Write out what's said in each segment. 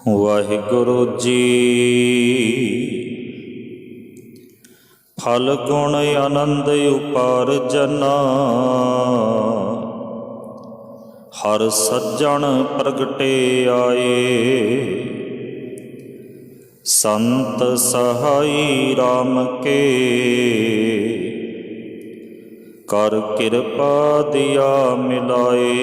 ਵਾਹਿਗੁਰੂ ਜੀ। ਫਲ ਗੁਣ ਆਨੰਦ ਉਪਾਰਜਨਾ, ਹਰ ਸੱਜਣ ਪ੍ਰਗਟੇ ਆਏ। ਸੰਤ ਸਹਾਈ ਰਾਮ ਕੇ, ਕਰ ਕਿਰਪਾ ਦਿਆ ਮਿਲਾਏ।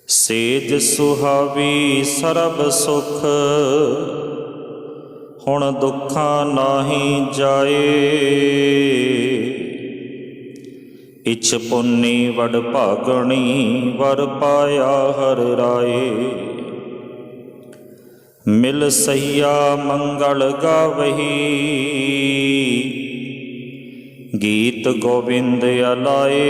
ਸੇਜ ਸੁਹਾਵੀ ਸਰਬ ਸੁਖ, ਹੁਣ ਦੁੱਖਾਂ ਨਾਹੀਂ ਜਾਏ। ਇਛ ਪੁੰਨੀ ਵਡ ਭਾਗਣੀ, ਵਰ ਪਾਇਆ ਹਰ ਰਾਏ। ਮਿਲ ਸਈਆ ਮੰਗਲ ਗਾਵਹੀ, ਗੀਤ ਗੋਬਿੰਦ ਅਲਾਏ।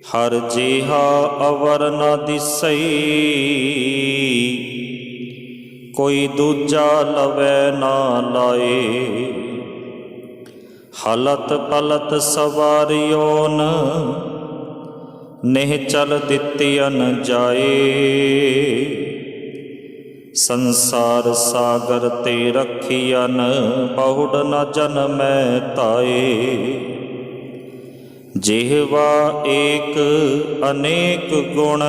ਹਰ ਜਿਹਾ ਅਵਰ ਨਾ ਦਿਸਈ, ਕੋਈ ਦੂਜਾ ਲਵੈ ਨਾ ਲਾਏ। ਹਲਤ ਪਲਤ ਸਵਾਰਿਓਨ, ਨਿਹ ਚਲ ਦਿੱਤੀਅਨ ਜਾਏ। ਸੰਸਾਰ ਸਾਗਰ ਤੇ ਰੱਖੀਅਨ, ਬਹੁੜ ਨ ਜਨਮੈ ਤਾਏ। ਜਿਹਵਾ ਏਕ ਅਨੇਕ ਗੁਣ,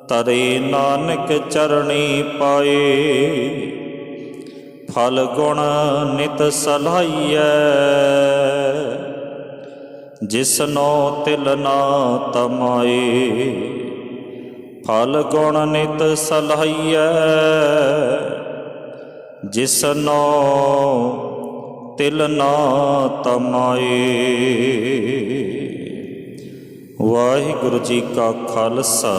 ਤਰੇ ਨਾਨਕ ਚਰਣੀ ਪਾਏ। ਫਲ ਗੁਣ ਨਿਤ ਸਲਾਹੀਐ, ਜਿਸਨੋ ਤਿਲ ਨਾ ਤਮਾਏ। ਫਲ ਗੁਣ ਨਿਤ ਸਲਾਹੀਐ, ਜਿਸਨੋ ਤਿਲ ਨਾ ਤਮਾਏ। ਵਾਹਿਗੁਰੂ ਜੀ ਕਾ ਖਾਲਸਾ,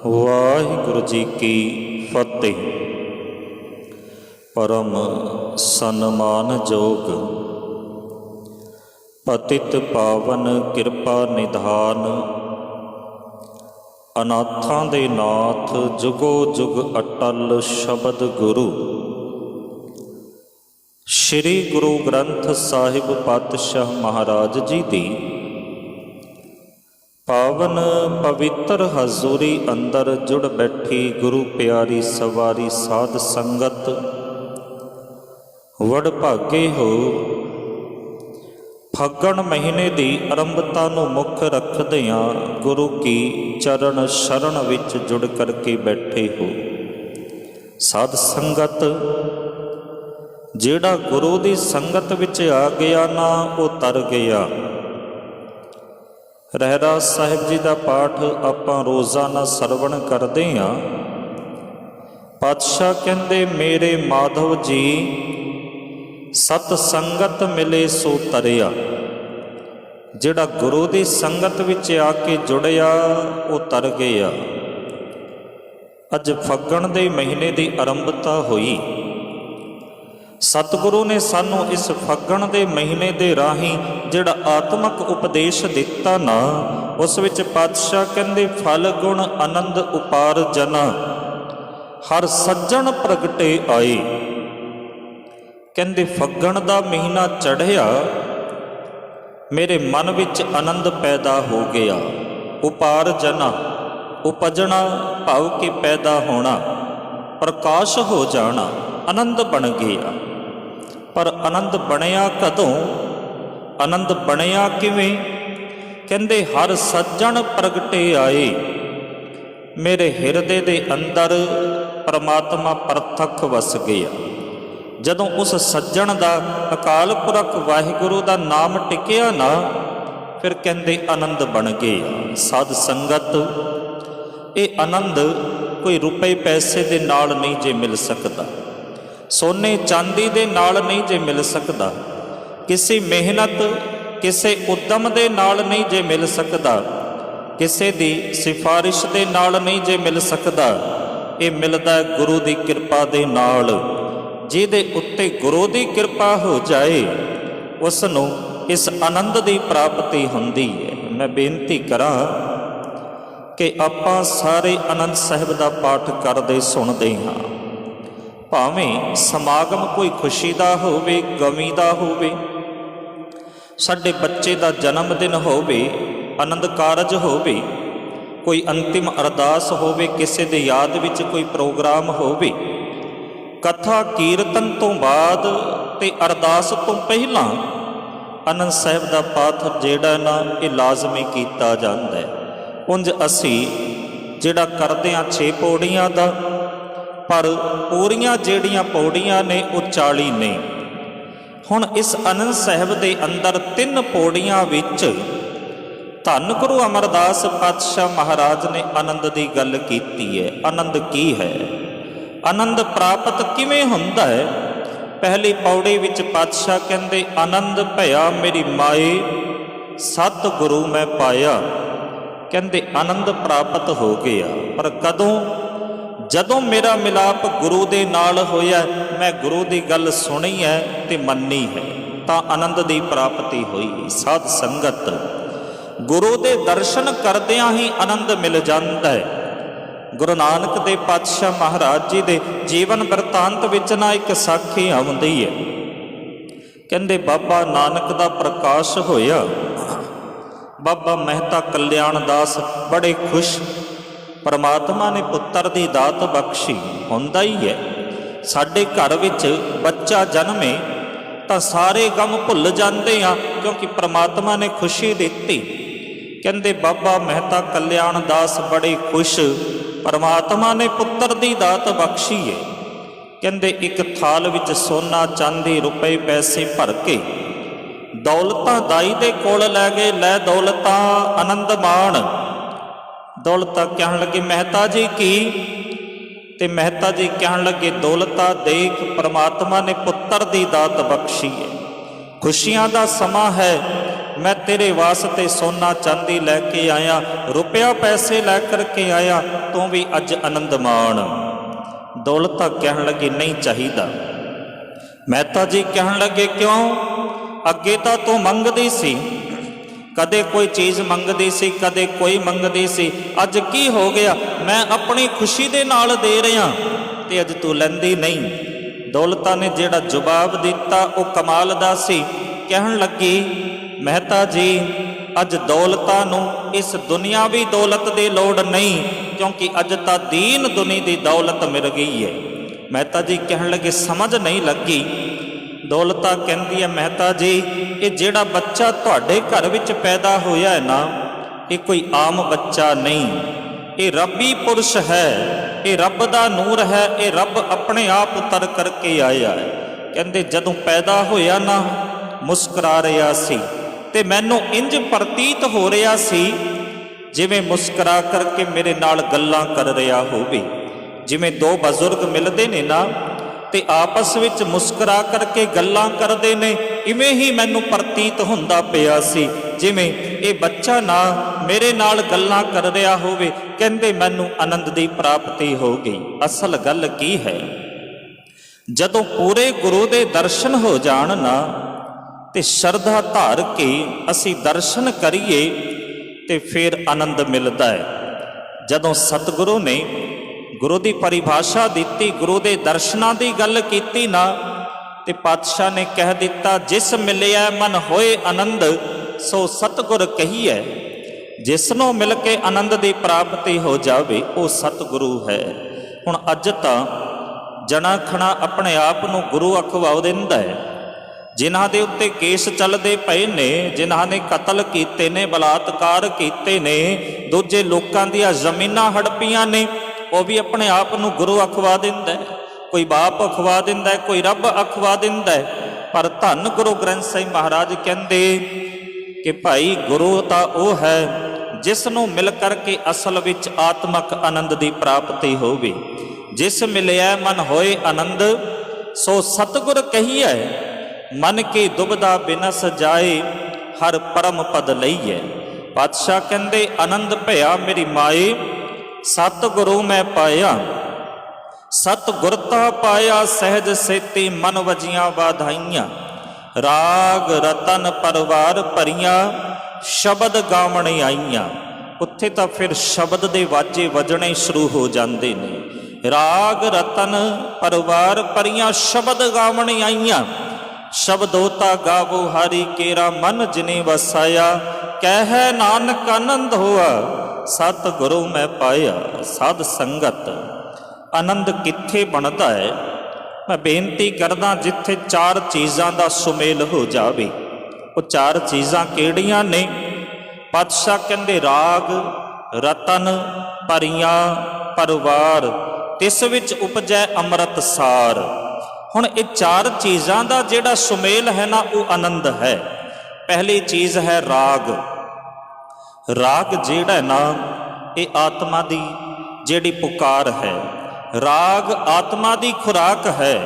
ਵਾਹਿਗੁਰੂ ਜੀ ਕੀ ਫਤਿਹ। ਪਰਮ ਸਨਮਾਨਯੋਗ ਪਤਿਤ ਪਾਵਨ ਕਿਰਪਾ ਨਿਧਾਨ, ਅਨਾਥਾਂ ਦੇ ਨਾਥ ਜੁਗੋ ਜੁਗ ਅਟਲ ਸ਼ਬਦ ਗੁਰੂ, ਸ਼੍ਰੀ ਗੁਰੂ ਗ੍ਰੰਥ ਸਾਹਿਬ ਪਾਤਸ਼ਾਹ ਮਹਾਰਾਜ ਜੀ ਦੀ ਪਾਵਨ ਪਵਿੱਤਰ ਹਜ਼ੂਰੀ ਅੰਦਰ ਜੁੜ ਬੈਠੀ ਗੁਰੂ ਪਿਆਰੀ ਸਵਾਰੀ ਸਾਧ ਸੰਗਤ, ਵਡਭਾਗੇ ਹੋ। ਫੱਗਣ ਮਹੀਨੇ ਦੀ ਆਰੰਭਤਾ ਨੂੰ ਮੁੱਖ ਰੱਖਦਿਆਂ ਗੁਰੂ ਕੀ ਚਰਨ ਸ਼ਰਨ ਵਿੱਚ ਜੁੜ ਕਰਕੇ ਬੈਠੇ ਹੋ। ਸਾਧ ਸੰਗਤ, ਜਿਹੜਾ ਗੁਰੂ ਦੀ ਸੰਗਤ ਵਿੱਚ ਆ ਗਿਆ ਨਾ, ਉਹ ਤਰ ਗਿਆ। ਰਹਿਰਾਸ ਸਾਹਿਬ ਜੀ ਦਾ ਪਾਠ ਆਪਾਂ ਰੋਜ਼ਾਨਾ ਸਰਵਣ ਕਰਦੇ ਹਾਂ। ਪਾਤਸ਼ਾਹ ਕਹਿੰਦੇ, ਮੇਰੇ ਮਾਧਵ ਜੀ ਸਤ ਸੰਗਤ ਮਿਲੇ ਸੋ ਤਰਿਆ। ਜਿਹੜਾ ਗੁਰੂ ਦੀ ਸੰਗਤ ਵਿੱਚ ਆ ਕੇ ਜੁੜਿਆ, ਉਹ ਤਰ ਗਿਆ। ਅੱਜ ਫੱਗਣ ਦੇ ਮਹੀਨੇ ਦੀ ਆਰੰਭਤਾ ਹੋਈ। ਸਤਿਗੁਰੂ ਨੇ ਸਾਨੂੰ ਇਸ ਫੱਗਣ ਦੇ ਮਹੀਨੇ ਦੇ ਰਾਹੀਂ ਜਿਹੜਾ ਆਤਮਿਕ ਉਪਦੇਸ਼ ਦਿੱਤਾ ਨਾ, ਉਸ ਵਿੱਚ ਪਾਤਸ਼ਾਹ ਕਹਿੰਦੇ, ਫਲ ਗੁਣ ਆਨੰਦ ਉਪਾਰਜਨਾ, ਹਰ ਸੱਜਣ ਪ੍ਰਗਟੇ ਆਏ। ਕਹਿੰਦੇ ਫੱਗਣ ਦਾ ਮਹੀਨਾ ਚੜ੍ਹਿਆ, ਮੇਰੇ ਮਨ ਵਿੱਚ ਆਨੰਦ ਪੈਦਾ ਹੋ ਗਿਆ। ਉਪਾਰਜਨਾ, ਉਪਜਣਾ ਭਾਵ ਕਿ ਪੈਦਾ ਹੋਣਾ, ਪ੍ਰਕਾਸ਼ ਹੋ ਜਾਣਾ, ਆਨੰਦ ਬਣ ਗਿਆ। ਪਰ ਆਨੰਦ ਬਣਿਆ ਕਦੋਂ? ਆਨੰਦ ਬਣਿਆ ਕਿਵੇਂ? ਕਹਿੰਦੇ ਹਰ ਸੱਜਣ ਪ੍ਰਗਟੇ ਆਏ। ਮੇਰੇ ਹਿਰਦੇ ਦੇ ਅੰਦਰ ਪਰਮਾਤਮਾ ਪ੍ਰਤੱਖ ਵਸ ਗਿਆ। ਜਦੋਂ ਉਸ ਸੱਜਣ ਦਾ ਅਕਾਲ ਪੁਰਖ ਵਾਹਿਗੁਰੂ ਦਾ ਨਾਮ ਟਿਕਿਆ ਨਾ, ਫਿਰ ਕਹਿੰਦੇ ਆਨੰਦ ਬਣ ਗਿਆ। ਸਾਧ ਸੰਗਤ, ਇਹ ਆਨੰਦ ਕੋਈ ਰੁਪਏ ਪੈਸੇ ਦੇ ਨਾਲ ਨਹੀਂ ਜੇ ਮਿਲ ਸਕਦਾ, ਸੋਨੇ ਚਾਂਦੀ ਦੇ ਨਾਲ ਨਹੀਂ ਜੇ ਮਿਲ ਸਕਦਾ, ਕਿਸੇ ਮਿਹਨਤ ਕਿਸੇ ਉਦਮ ਦੇ ਨਾਲ ਨਹੀਂ ਜੇ ਮਿਲ ਸਕਦਾ, ਕਿਸੇ ਦੀ ਸਿਫਾਰਿਸ਼ ਦੇ ਨਾਲ ਨਹੀਂ ਜੇ ਮਿਲ ਸਕਦਾ। ਇਹ ਮਿਲਦਾ ਗੁਰੂ ਦੀ ਕਿਰਪਾ ਦੇ ਨਾਲ। ਜਿਹਦੇ ਉੱਤੇ ਗੁਰੂ ਦੀ ਕਿਰਪਾ ਹੋ ਜਾਏ, ਉਸ ਨੂੰ ਇਸ ਆਨੰਦ ਦੀ ਪ੍ਰਾਪਤੀ ਹੁੰਦੀ ਹੈ। ਮੈਂ ਬੇਨਤੀ ਕਰਾਂ ਕਿ ਆਪਾਂ ਸਾਰੇ ਆਨੰਦ ਸਾਹਿਬ ਦਾ ਪਾਠ ਕਰਦੇ ਸੁਣਦੇ ਹਾਂ। ਭਾਵੇਂ ਸਮਾਗਮ ਕੋਈ ਖੁਸ਼ੀ ਦਾ ਹੋਵੇ, ਗਮੀ ਦਾ ਹੋਵੇ, ਸਾਡੇ ਬੱਚੇ ਦਾ ਜਨਮ ਦਿਨ ਹੋਵੇ, ਆਨੰਦ ਕਾਰਜ ਹੋਵੇ, ਕੋਈ ਅੰਤਿਮ ਅਰਦਾਸ ਹੋਵੇ, ਕਿਸੇ ਦੇ ਯਾਦ ਵਿੱਚ ਕੋਈ ਪ੍ਰੋਗਰਾਮ ਹੋਵੇ, ਕਥਾ ਕੀਰਤਨ ਤੋਂ ਬਾਅਦ ਤੇ ਅਰਦਾਸ ਤੋਂ ਪਹਿਲਾਂ ਆਨੰਦ ਸਾਹਿਬ ਦਾ ਪਾਠ ਜਿਹੜਾ ਨਾ ਇਹ ਲਾਜ਼ਮੀ ਕੀਤਾ ਜਾਂਦਾ ਹੈ। ਉਂਝ ਅਸੀਂ ਜਿਹੜਾ ਕਰਦੇ ਹਾਂ 6 ਪੌੜੀਆਂ ਦਾ, ਪਰ ਪੂਰੀਆਂ ਜਿਹੜੀਆਂ ਪੌੜੀਆਂ ਨੇ ਉਹ 40 ਨੇ। ਹੁਣ ਇਸ ਆਨੰਦ ਸਾਹਿਬ ਦੇ ਅੰਦਰ 3 ਪੌੜੀਆਂ ਵਿੱਚ ਧੰਨ ਗੁਰੂ ਅਮਰਦਾਸ ਪਾਤਸ਼ਾਹ ਮਹਾਰਾਜ ਨੇ ਆਨੰਦ ਦੀ ਗੱਲ ਕੀਤੀ ਹੈ। ਆਨੰਦ ਕੀ ਹੈ? ਆਨੰਦ ਪ੍ਰਾਪਤ ਕਿਵੇਂ ਹੁੰਦਾ ਹੈ? ਪਹਿਲੀ ਪੌੜੀ ਵਿੱਚ ਪਾਤਸ਼ਾਹ ਕਹਿੰਦੇ ਆਨੰਦ ਭਇਆ ਮੇਰੀ ਮਾਏ ਸਤ ਗੁਰੂ ਮੈਂ ਪਾਇਆ। ਕਹਿੰਦੇ ਆਨੰਦ ਪ੍ਰਾਪਤ ਹੋ ਗਿਆ, ਪਰ ਕਦੋਂ? ਜਦੋਂ ਮੇਰਾ ਮਿਲਾਪ ਗੁਰੂ ਦੇ ਨਾਲ ਹੋਇਆ, ਮੈਂ ਗੁਰੂ ਦੀ ਗੱਲ ਸੁਣੀ ਹੈ ਤੇ ਮੰਨੀ ਹੈ, ਤਾਂ ਆਨੰਦ ਦੀ ਪ੍ਰਾਪਤੀ ਹੋਈ। ਸਾਧ ਸੰਗਤ, ਗੁਰੂ ਦੇ ਦਰਸ਼ਨ ਕਰਦਿਆਂ ਹੀ ਆਨੰਦ ਮਿਲ ਜਾਂਦਾ ਹੈ। ਗੁਰੂ ਨਾਨਕ ਦੇ ਪਾਤਸ਼ਾਹ ਮਹਾਰਾਜ ਜੀ ਦੇ ਜੀਵਨ ਬਿਰਤਾਂਤ ਵਿੱਚ ਨਾ ਇੱਕ ਸਾਖੀ ਆਉਂਦੀ ਹੈ। ਕਹਿੰਦੇ ਬਾਬਾ ਨਾਨਕ ਦਾ ਪ੍ਰਕਾਸ਼ ਹੋਇਆ, ਬਾਬਾ ਮਹਿਤਾ ਕਲਿਆਣ ਦਾਸ ਬੜੇ ਖੁਸ਼, ਪਰਮਾਤਮਾ ਨੇ ਪੁੱਤਰ ਦੀ ਦਾਤ ਬਖਸ਼ੀ। ਹੁੰਦਾ ਹੀ ਹੈ, ਸਾਡੇ ਘਰ ਵਿੱਚ ਬੱਚਾ ਜਨਮੇ ਤਾਂ ਸਾਰੇ ਗਮ ਭੁੱਲ ਜਾਂਦੇ ਆ, ਕਿਉਂਕਿ ਪਰਮਾਤਮਾ ਨੇ ਖੁਸ਼ੀ ਦਿੱਤੀ। ਕਹਿੰਦੇ ਬਾਬਾ ਮਹਿਤਾ ਕਲਿਆਣ ਦਾਸ ਬੜੇ ਖੁਸ਼, ਪਰਮਾਤਮਾ ਨੇ ਪੁੱਤਰ ਦੀ ਦਾਤ ਬਖਸ਼ੀ ਹੈ। ਕਹਿੰਦੇ ਇੱਕ ਥਾਲ ਵਿੱਚ ਸੋਨਾ ਚਾਂਦੀ ਰੁਪਏ ਪੈਸੇ ਭਰ ਕੇ ਦੌਲਤਾਂ ਦਾਈ ਦੇ ਕੋਲ ਲੈ ਗਏ। ਲੈ ਦੌਲਤਾਂ ਆਨੰਦ ਮਾਣ। ਦੌਲਤਾਂ ਕਹਿਣ ਲੱਗੇ ਮਹਿਤਾ ਜੀ ਕੀ? ਤੇ ਮਹਿਤਾ ਜੀ ਕਹਿਣ ਲੱਗੇ ਦੌਲਤਾਂ ਦੇਖ, ਪਰਮਾਤਮਾ ਨੇ ਪੁੱਤਰ ਦੀ ਦਾਤ ਬਖਸ਼ੀ ਹੈ, ਖੁਸ਼ੀਆਂ ਦਾ ਸਮਾਂ ਹੈ, ਮੈਂ ਤੇਰੇ ਵਾਸਤੇ ਸੋਨਾ ਚਾਂਦੀ ਲੈ ਕੇ ਆਇਆ, ਰੁਪਇਆ ਪੈਸੇ ਲੈ ਕਰਕੇ ਆਇਆ, ਤੂੰ ਵੀ ਅੱਜ ਆਨੰਦ ਮਾਣ। ਦੌਲਤਾਂ ਕਹਿਣ ਲੱਗੇ ਨਹੀਂ ਚਾਹੀਦਾ। ਮਹਿਤਾ ਜੀ ਕਹਿਣ ਲੱਗੇ ਕਿਉਂ? ਅੱਗੇ ਤਾਂ ਤੂੰ ਮੰਗਦੀ ਸੀ, ਕਦੇ ਕੋਈ ਚੀਜ਼ ਮੰਗਦੀ ਸੀ, ਕਦੇ ਕੋਈ ਮੰਗਦੀ ਸੀ, ਅੱਜ ਕੀ ਹੋ ਗਿਆ? ਮੈਂ ਆਪਣੀ ਖੁਸ਼ੀ ਦੇ ਨਾਲ ਦੇ ਰਿਹਾ ਤੇ ਅੱਜ ਤੂੰ ਲੈਂਦੀ ਨਹੀਂ। ਦੌਲਤਾਂ ਨੇ ਜਿਹੜਾ ਜਵਾਬ ਦਿੱਤਾ ਉਹ ਕਮਾਲ ਦਾ ਸੀ। ਕਹਿਣ ਲੱਗੀ ਮਹਿਤਾ ਜੀ ਅੱਜ ਦੌਲਤਾਂ ਨੂੰ ਇਸ ਦੁਨਿਆਵੀ ਦੌਲਤ ਦੀ ਲੋੜ ਨਹੀਂ, ਕਿਉਂਕਿ ਅੱਜ ਤਾਂ ਦੀਨ ਦੁਨੀ ਦੀ ਦੌਲਤ ਮਿਲ ਗਈ ਹੈ। ਮਹਿਤਾ ਜੀ ਕਹਿਣ ਲੱਗੇ ਸਮਝ ਨਹੀਂ ਲੱਗੀ। ਦੌਲਤਾਂ ਕਹਿੰਦੀ ਹੈ ਮਹਿਤਾ ਜੀ ਇਹ ਜਿਹੜਾ ਬੱਚਾ ਤੁਹਾਡੇ ਘਰ ਵਿੱਚ ਪੈਦਾ ਹੋਇਆ ਹੈ ਨਾ, ਇਹ ਕੋਈ ਆਮ ਬੱਚਾ ਨਹੀਂ, ਇਹ ਰੱਬੀ ਪੁਰਸ਼ ਹੈ, ਇਹ ਰੱਬ ਦਾ ਨੂਰ ਹੈ, ਇਹ ਰੱਬ ਆਪਣੇ ਆਪ ਉਤਰ ਕਰਕੇ ਆਇਆ ਹੈ। ਕਹਿੰਦੇ ਜਦੋਂ ਪੈਦਾ ਹੋਇਆ ਨਾ ਮੁਸਕਰਾ ਰਿਹਾ ਸੀ ਤੇ ਮੈਨੂੰ ਇੰਜ ਪ੍ਰਤੀਤ ਹੋ ਰਿਹਾ ਸੀ ਜਿਵੇਂ ਮੁਸਕਰਾ ਕਰਕੇ ਮੇਰੇ ਨਾਲ ਗੱਲਾਂ ਕਰ ਰਿਹਾ ਹੋਵੇ। ਜਿਵੇਂ ਦੋ ਬਜ਼ੁਰਗ ਮਿਲਦੇ ਨੇ ਨਾ ਤੇ ਆਪਸ ਵਿੱਚ ਮੁਸਕਰਾ ਕਰਕੇ ਗੱਲਾਂ ਕਰਦੇ ਨੇ, ਇਵੇਂ ਹੀ ਮੈਨੂੰ ਪ੍ਰਤੀਤ ਹੁੰਦਾ ਪਿਆ ਸੀ ਜਿਵੇਂ ਇਹ ਬੱਚਾ ਨਾ ਮੇਰੇ ਨਾਲ ਗੱਲਾਂ ਕਰ ਰਿਹਾ ਹੋਵੇ। ਕਹਿੰਦੇ ਮੈਨੂੰ ਆਨੰਦ ਦੀ ਪ੍ਰਾਪਤੀ ਹੋ ਗਈ। ਅਸਲ ਗੱਲ ਕੀ ਹੈ? ਜਦੋਂ ਪੂਰੇ ਗੁਰੂ ਦੇ ਦਰਸ਼ਨ ਹੋ ਜਾਣ ਨਾ ਤੇ ਸ਼ਰਧਾ ਧਾਰ ਕੇ ਅਸੀਂ ਦਰਸ਼ਨ ਕਰੀਏ ਤੇ ਫਿਰ ਆਨੰਦ ਮਿਲਦਾ ਹੈ। ਜਦੋਂ ਸਤਿਗੁਰੂ ਨੇ ਗੁਰੂ ਦੀ ਪਰਿਭਾਸ਼ਾ ਦਿੱਤੀ, ਗੁਰੂ ਦੇ ਦਰਸ਼ਨਾਂ ਦੀ ਗੱਲ ਕੀਤੀ ਨਾ ਤੇ ਪਾਤਸ਼ਾਹ ਨੇ ਕਹਿ ਦਿੱਤਾ ਜਿਸ ਮਿਲਿਆ ਮਨ ਹੋਏ ਆਨੰਦ ਸੋ ਸਤਿਗੁਰ ਕਹੀਐ। ਜਿਸ ਨੂੰ ਮਿਲ ਕੇ ਆਨੰਦ ਦੀ ਪ੍ਰਾਪਤੀ ਹੋ ਜਾਵੇ ਉਹ ਸਤਿਗੁਰੂ ਹੈ। ਹੁਣ ਅੱਜ ਤਾਂ ਜਣਾ ਖਣਾ ਆਪਣੇ ਆਪ ਨੂੰ ਗੁਰੂ ਅਖਵਾ ਦਿੰਦਾ ਹੈ। ਜਿਨ੍ਹਾਂ ਦੇ ਉੱਤੇ ਕੇਸ ਚੱਲਦੇ ਪਏ ਨੇ, ਜਿਨ੍ਹਾਂ ਨੇ ਕਤਲ ਕੀਤੇ ਨੇ, ਬਲਾਤਕਾਰ ਕੀਤੇ ਨੇ, ਦੂਜੇ ਲੋਕਾਂ ਦੀਆਂ ਜ਼ਮੀਨਾਂ ਹੜਪੀਆਂ ਨੇ, ਉਹ ਵੀ ਆਪਣੇ ਆਪ ਨੂੰ ਗੁਰੂ ਅਖਵਾ ਦਿੰਦਾ ਹੈ। ਕੋਈ ਬਾਪ ਅਖਵਾ ਦਿੰਦਾ ਹੈ, ਕੋਈ ਰੱਬ ਅਖਵਾ ਦਿੰਦਾ ਹੈ। ਪਰ ਧੰਨ ਗੁਰੂ ਗ੍ਰੰਥ ਸਾਹਿਬ ਮਹਾਰਾਜ ਕਹਿੰਦੇ ਕਿ ਭਾਈ ਗੁਰੂ ਤਾਂ ਉਹ ਹੈ ਜਿਸ ਨੂੰ ਮਿਲ ਕਰਕੇ ਅਸਲ ਵਿੱਚ ਆਤਮਕ ਆਨੰਦ ਦੀ ਪ੍ਰਾਪਤੀ ਹੋਵੇ। ਜਿਸ ਮਿਲਿਆ ਮਨ ਹੋਏ ਆਨੰਦ ਸੋ ਸਤਿਗੁਰ ਕਹੀਐ। ਮਨ ਕੀ ਦੁਬਦਾ ਬਿਨਸ ਜਾਏ ਹਰ ਪਰਮ ਪਦ ਲਈਐ। ਪਾਤਸ਼ਾਹ ਕਹਿੰਦੇ ਆਨੰਦ ਭਇਆ ਮੇਰੀ ਮਾਏ ਸਤਿਗੁਰੂ ਮੈਂ ਪਾਇਆ। ਸਤਿਗੁਰਤਾ ਪਾਇਆ ਸਹਿਜ ਸੇਤੀ ਮਨ ਵਜੀਆਂ ਵਾਧਾਈਆਂ। ਰਾਗ ਰਤਨ ਪਰਵਾਰ ਭਰੀਆਂ ਸ਼ਬਦ ਗਾਵਣ ਆਈਆਂ। ਉੱਥੇ ਤਾਂ ਫਿਰ ਸ਼ਬਦ ਦੇ ਵਾਜੇ ਵਜਣੇ ਸ਼ੁਰੂ ਹੋ ਜਾਂਦੇ ਨੇ। ਰਾਗ ਰਤਨ ਪਰਵਾਰ ਭਰੀਆਂ ਸ਼ਬਦ ਗਾਵਣ ਆਈਆਂ। ਸ਼ਬਦੋਤਾ ਗਾਵੋ ਹਾਰੀ ਕੇਰਾ ਮਨ ਜਿਨੇ ਵਸਾਇਆ। ਕਹਿ ਨਾਨਕ ਆਨੰਦ ਹੋਆ, ਸਤ ਗੁਰੂ ਮੈਂ ਪਾਇਆ ਸਾਧ ਸੰਗਤ। ਆਨੰਦ ਕਿੱਥੇ ਬਣਦਾ ਹੈ? ਮੈਂ ਬੇਨਤੀ ਕਰਦਾ ਜਿੱਥੇ ਚਾਰ ਚੀਜ਼ਾਂ ਦਾ ਸੁਮੇਲ ਹੋ ਜਾਵੇ। ਉਹ ਚਾਰ ਚੀਜ਼ਾਂ ਕਿਹੜੀਆਂ ਨੇ? ਪਾਤਸ਼ਾਹ ਕਹਿੰਦੇ ਰਾਗ, ਰਤਨ, ਪਰੀਆਂ, ਪਰਿਵਾਰ, ਤਿਸ ਵਿੱਚ ਉਪਜੈ ਅੰਮ੍ਰਿਤ ਸਾਰ। ਹੁਣ ਇਹ ਚਾਰ ਚੀਜ਼ਾਂ ਦਾ ਜਿਹੜਾ ਸੁਮੇਲ ਹੈ ਨਾ, ਉਹ ਆਨੰਦ ਹੈ। ਪਹਿਲੀ ਚੀਜ਼ ਹੈ ਰਾਗ। ਰਾਗ ਜਿਹੜਾ ਨਾ, ਇਹ ਆਤਮਾ ਦੀ ਜਿਹੜੀ ਪੁਕਾਰ ਹੈ। ਰਾਗ ਆਤਮਾ ਦੀ ਖੁਰਾਕ ਹੈ।